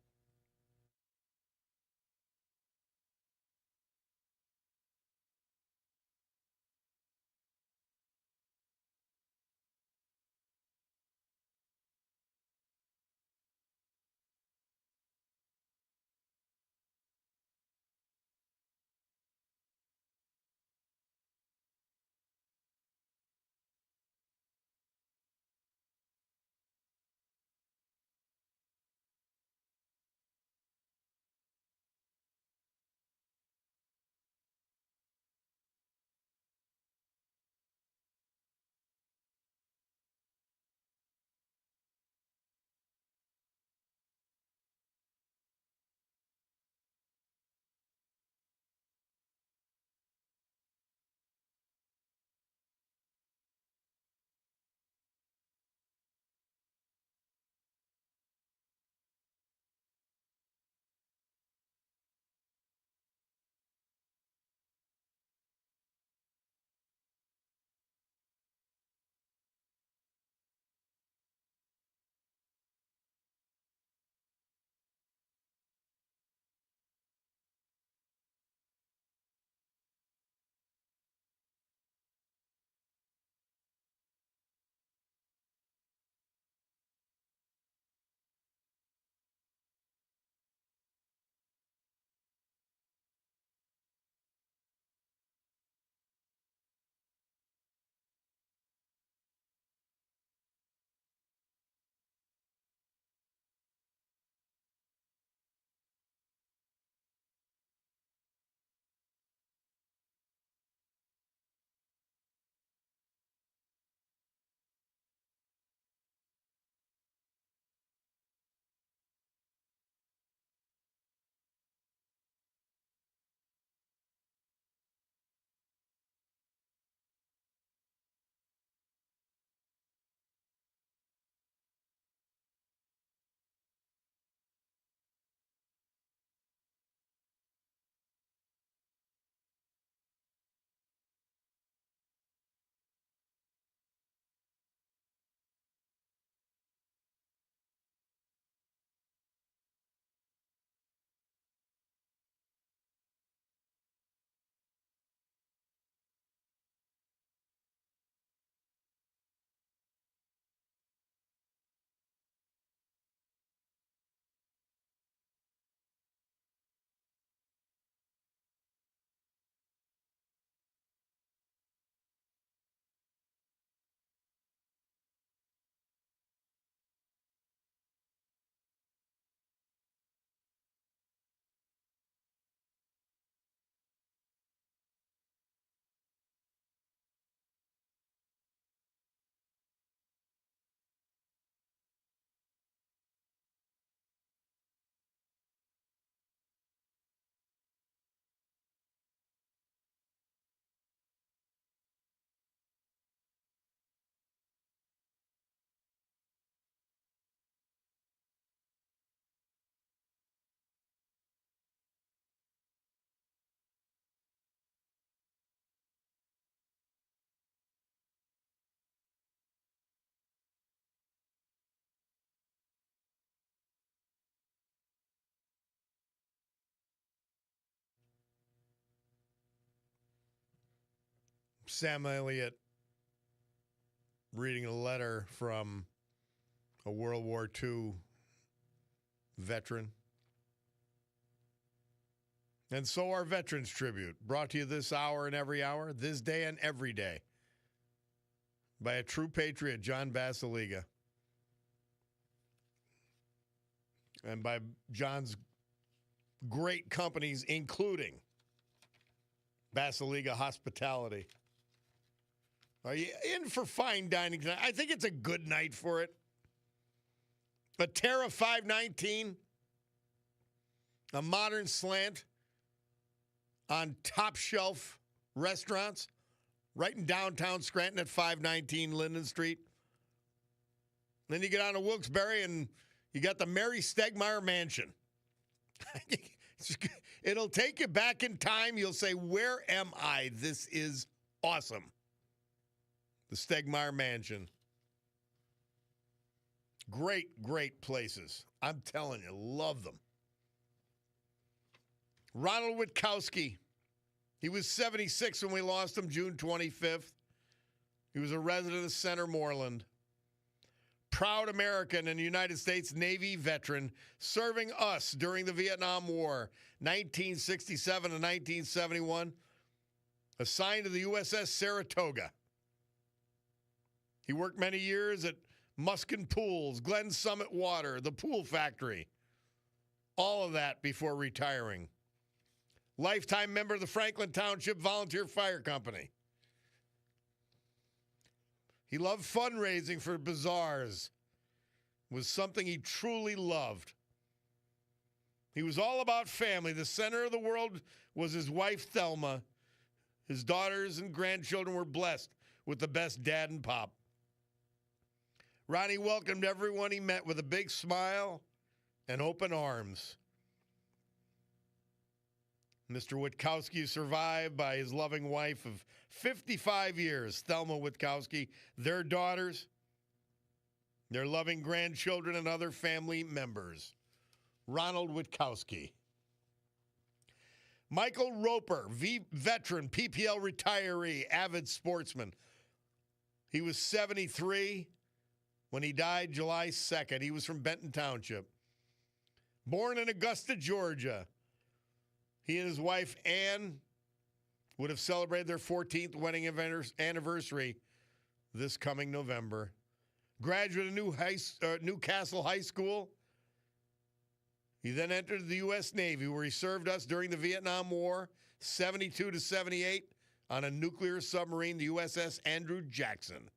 Sam Elliott reading a letter from a World War II veteran. And so our Veterans Tribute, brought to you this hour and every hour, this day and every day, by a true patriot, John Basiliga. And by John's great companies, including Basiliga Hospitality. Are you in for fine dining tonight? I think it's a good night for it. A Terra 519, a modern slant on top shelf restaurants right in downtown Scranton at 519 Linden Street. Then you get on to Wilkes-Barre and you got the Mary Stegmeyer Mansion. It'll take you back in time. You'll say, where am I? This is awesome. The Stegmeyer Mansion. Great, great places. I'm telling you, love them. Ronald Witkowski. He was 76 when we lost him June 25th. He was a resident of Center Moreland. Proud American and United States Navy veteran, serving us during the Vietnam War, 1967 to 1971. Assigned to the USS Saratoga. He worked many years at Muskin Pools, Glen Summit Water, the Pool Factory. All of that before retiring. Lifetime member of the Franklin Township Volunteer Fire Company. He loved fundraising for bazaars. It was something he truly loved. He was all about family. The center of the world was his wife, Thelma. His daughters and grandchildren were blessed with the best dad and pop. Ronnie welcomed everyone he met with a big smile and open arms. Mr. Witkowski survived by his loving wife of 55 years, Thelma Witkowski, their daughters, their loving grandchildren, and other family members. Ronald Witkowski. Michael Roper, veteran, PPL retiree, avid sportsman. He was 73 when he died July 2nd. He was from Benton Township. Born in Augusta, Georgia. He and his wife, Ann, would have celebrated their 14th wedding anniversary this coming November. Graduate of Newcastle High School. He then entered the U.S. Navy, where he served us during the Vietnam War, 72 to 78, on a nuclear submarine, the USS Andrew Jackson.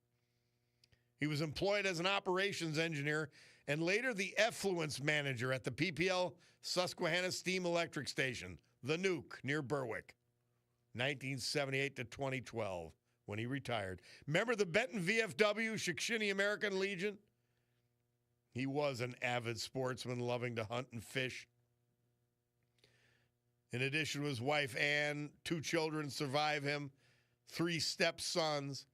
He was employed as an operations engineer and later the effluence manager at the PPL Susquehanna Steam Electric Station, the Nuke, near Berwick, 1978 to 2012, when he retired. Remember the Benton VFW, Shikshini American Legion? He was an avid sportsman, loving to hunt and fish. In addition to his wife, Ann, 2 children survive him, 3 stepsons,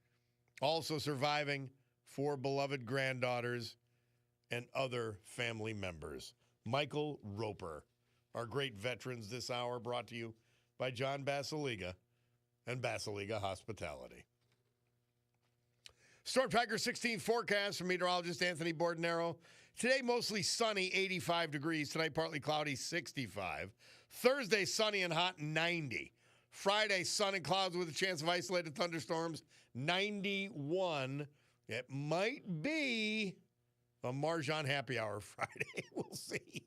also surviving 4 beloved granddaughters and other family members. Michael Roper, our great veterans this hour, brought to you by John Basiliga and Basiliga Hospitality. Storm Tiger 16 forecast from meteorologist Anthony Bordenaro. Today, mostly sunny, 85 degrees. Tonight, partly cloudy, 65. Thursday, sunny and hot, 90. Friday, sun and clouds with a chance of isolated thunderstorms, 91. It might be a Marjan happy hour Friday. We'll see.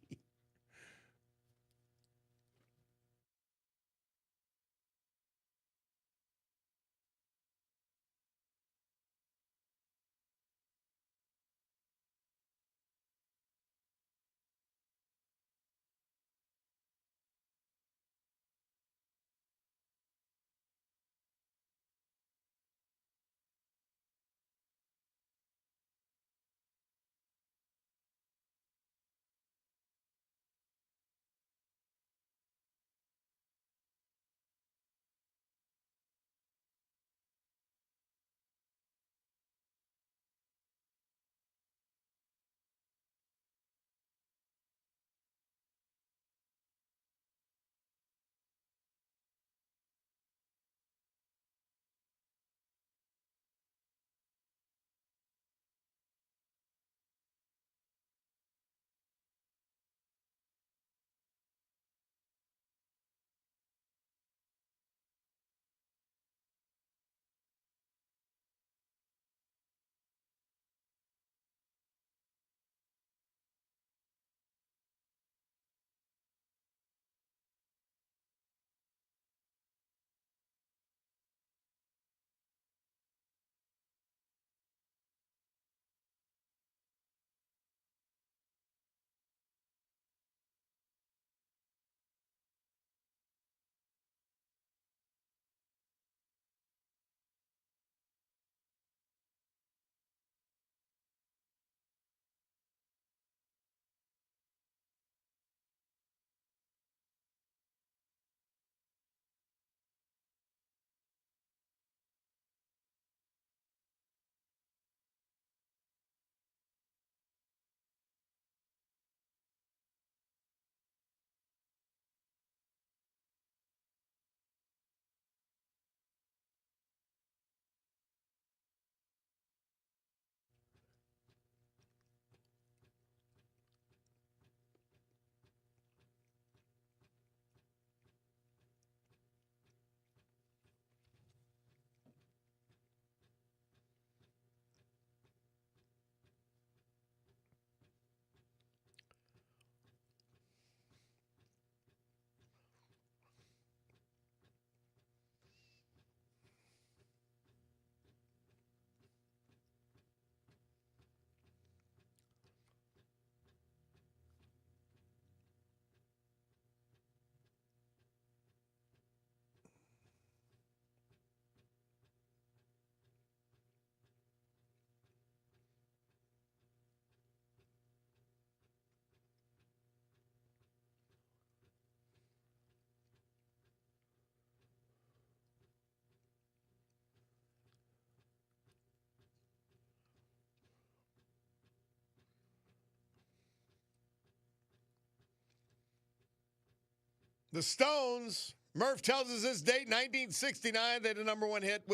The Stones, Murph tells us this date, 1969, they had a number one hit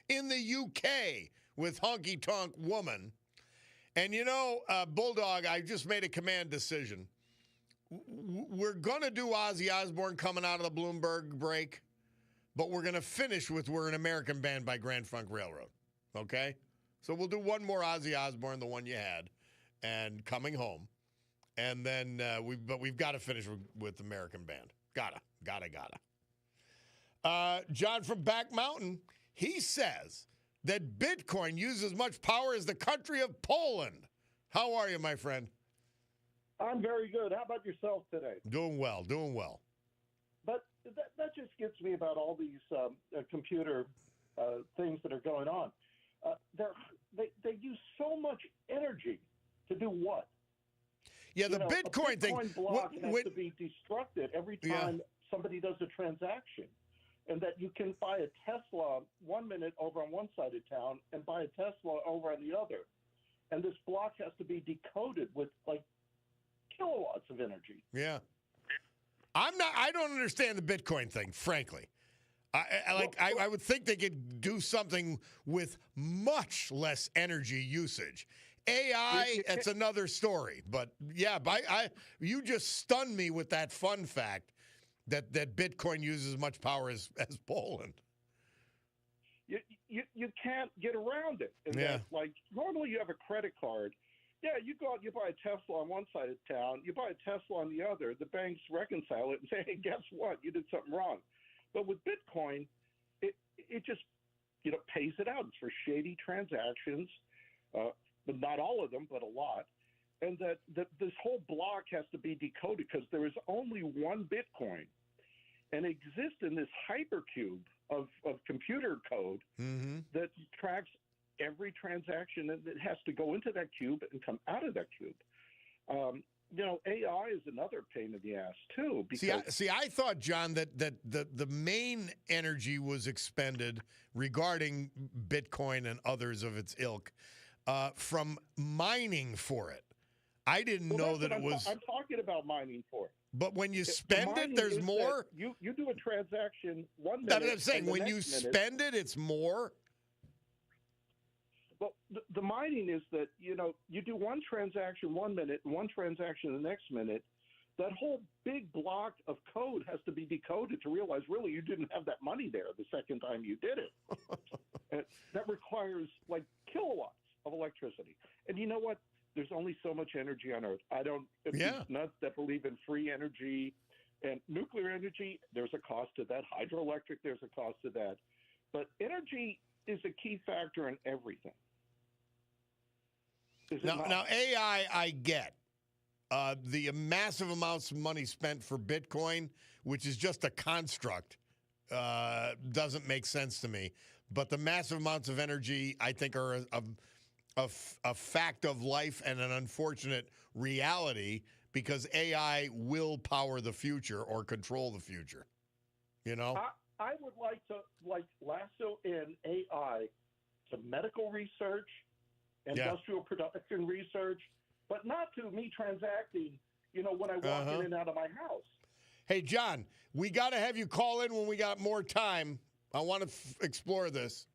in the UK with Honky Tonk Woman. And Bulldog, I just made a command decision. We're going to do Ozzy Osbourne coming out of the Bloomberg break, but we're going to finish with We're an American Band by Grand Funk Railroad. Okay? So we'll do one more Ozzy Osbourne, the one you had, and Coming Home. And then we've got to finish with American Band. Gotta. John from Back Mountain, he says that Bitcoin uses as much power as the country of Poland. How are you, my friend? I'm very good. How about yourself today? Doing well. But that just gets me about all these computer things that are going on. They use so much energy to do what? Yeah, the Bitcoin thing. A Bitcoin block has to be destructed every time somebody does a transaction. And that you can buy a Tesla 1 minute over on one side of town and buy a Tesla over on the other. And this block has to be decoded with like kilowatts of energy. Yeah. I don't understand the Bitcoin thing, frankly. I would think they could do something with much less energy usage. AI, that's another story. But yeah, you just stunned me with that fun fact that Bitcoin uses as much power as Poland. You can't get around it. And yeah. Like normally you have a credit card. Yeah, you go out, you buy a Tesla on one side of town, you buy a Tesla on the other. The banks reconcile it and say, hey, guess what? You did something wrong. But with Bitcoin, it just pays it out. It's for shady transactions, but not all of them, but a lot. And that this whole block has to be decoded because there is only one Bitcoin, and it exists in this hypercube of computer code that tracks every transaction, and it has to go into that cube and come out of that cube. AI is another pain in the ass too. Because I thought, John, that the main energy was expended regarding Bitcoin and others of its ilk from mining for it. I didn't know that it was. I'm talking about mining for it. But when you spend it, there's more. You do a transaction 1 minute. I'm saying when you spend it, it's more. Well, the mining is that, you do one transaction 1 minute and one transaction the next minute. That whole big block of code has to be decoded to realize really you didn't have that money there the second time you did it. And that requires like kilowatts of electricity. And you know what? There's only so much energy on Earth. I don't, these nuts that believe in free energy and nuclear energy, there's a cost to that. Hydroelectric, there's a cost to that. But energy is a key factor in everything. Now, AI, I get. The massive amounts of money spent for Bitcoin, which is just a construct, doesn't make sense to me. But the massive amounts of energy, I think, are a fact of life and an unfortunate reality because AI will power the future or control the future. I would like to lasso in AI to medical research, industrial production research, but not to me transacting, when I walk in and out of my house. Hey, John, we got to have you call in when we got more time. I want to explore this.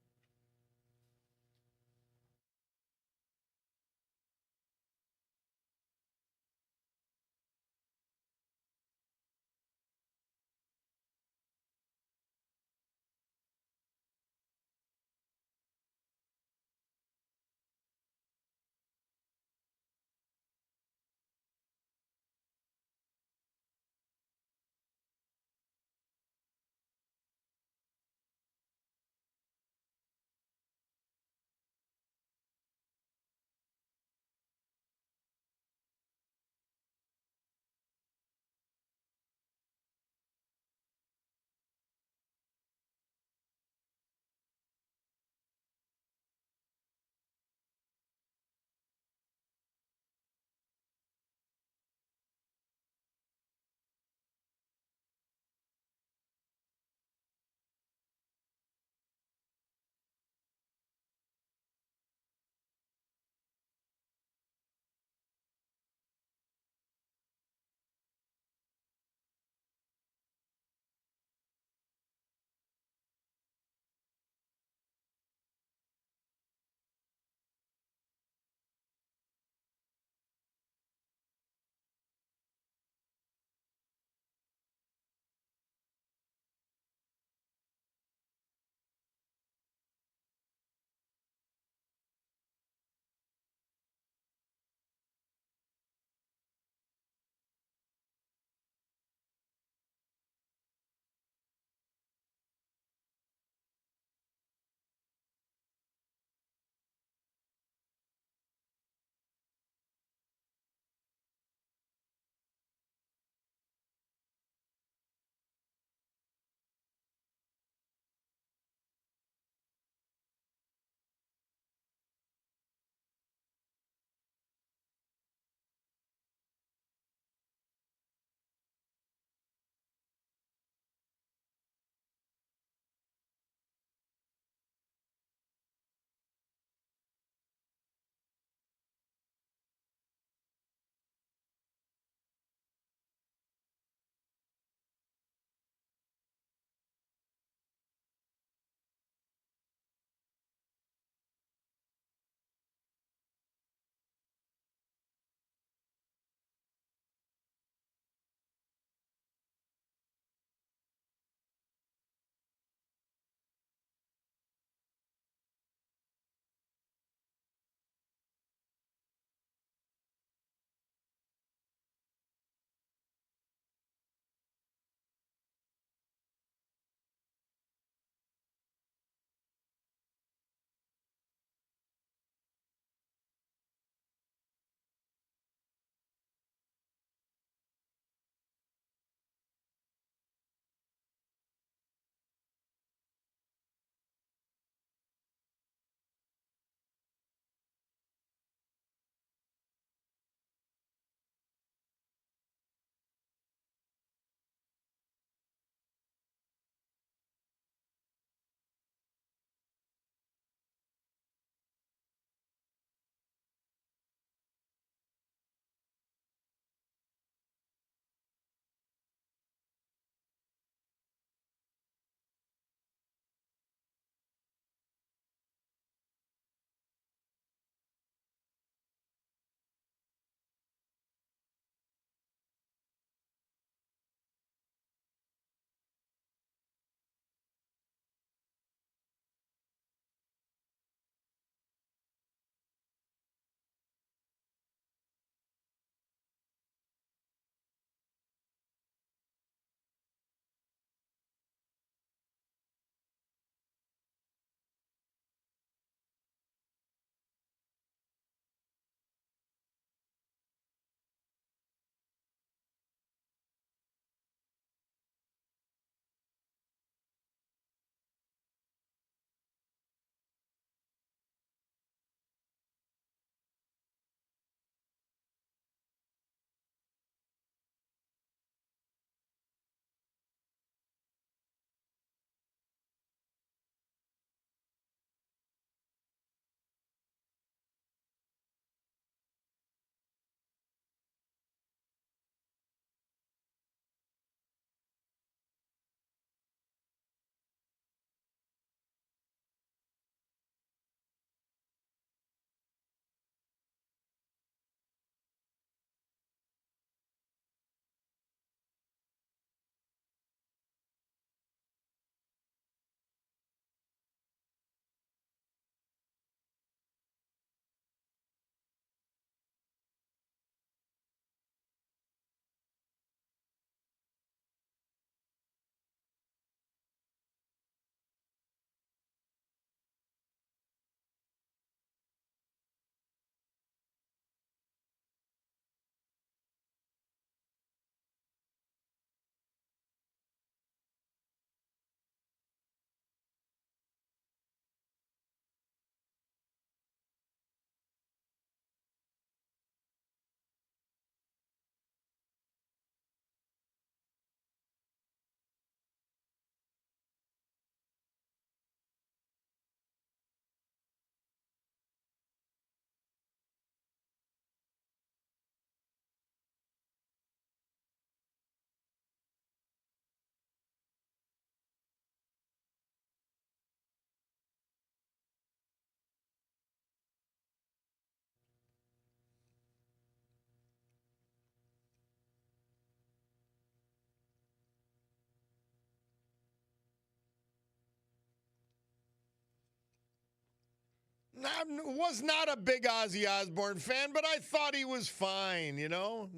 I was not a big Ozzy Osbourne fan, but I thought he was fine, you know?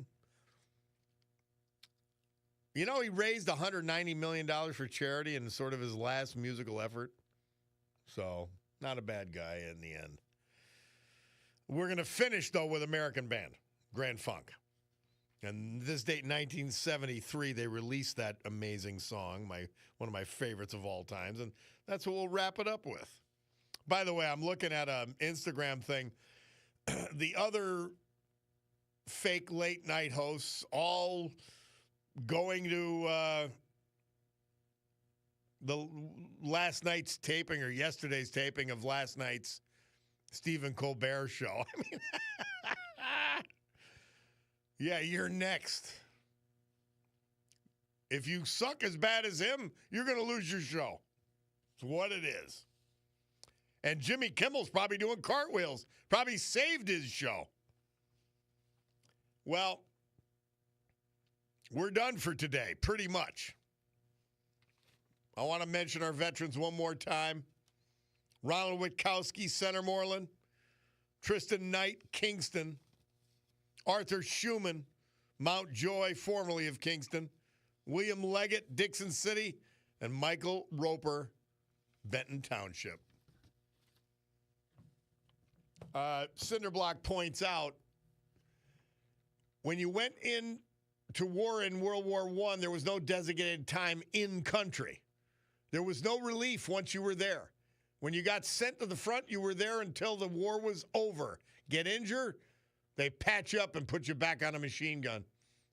You know, he raised $190 million for charity in sort of his last musical effort. So, not a bad guy in the end. We're going to finish, though, with American band, Grand Funk. And this date, 1973, they released that amazing song, one of my favorites of all times. And that's what we'll wrap it up with. By the way, I'm looking at an Instagram thing. The other fake late night hosts all going to the last night's taping or yesterday's taping of last night's Stephen Colbert show. I mean, yeah, you're next. If you suck as bad as him, you're going to lose your show. It's what it is. And Jimmy Kimmel's probably doing cartwheels. Probably saved his show. Well, we're done for today, pretty much. I want to mention our veterans one more time. Ronald Witkowski, Centermoreland. Tristan Knight, Kingston. Arthur Schumann, Mount Joy, formerly of Kingston. William Leggett, Dixon City. And Michael Roper, Benton Township. Cinderblock points out, when you went in to war in World War I, there was no designated time in country. There was no relief once you were there. When you got sent to the front, you were there until the war was over. Get injured, they patch you up and put you back on a machine gun.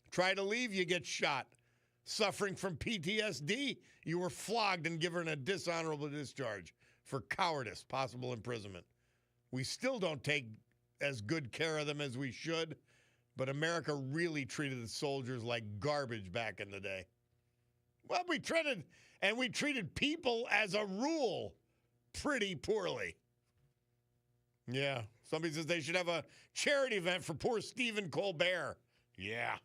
Try to leave, you get shot. Suffering from PTSD, you were flogged and given a dishonorable discharge for cowardice, possible imprisonment. We still don't take as good care of them as we should, but America really treated the soldiers like garbage back in the day. Well, we treated people as a rule pretty poorly. Yeah, somebody says they should have a charity event for poor Stephen Colbert. Yeah.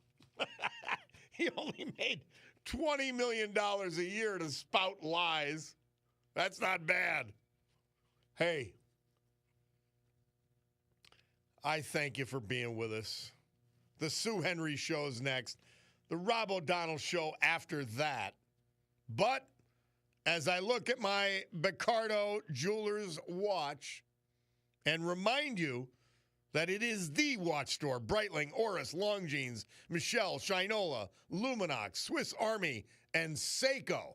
He only made $20 million a year to spout lies. That's not bad. Hey, I thank you for being with us. The Sue Henry Show's next. The Rob O'Donnell Show after that. But as I look at my Picardo Jewelers watch and remind you that it is the watch store, Breitling, Oris, Longines, Michelle, Shinola, Luminox, Swiss Army, and Seiko.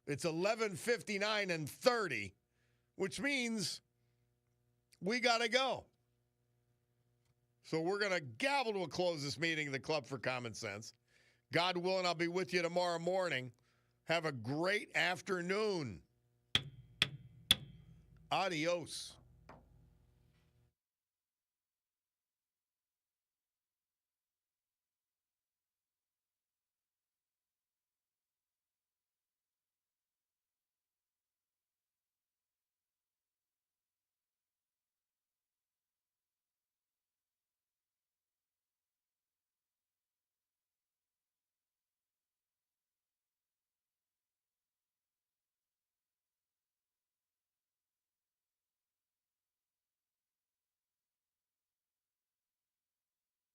It's $11.59 and $30, which means we got to go. So we're going to gavel to a close this meeting of the Club for Common Sense. God willing, I'll be with you tomorrow morning. Have a great afternoon. Adios.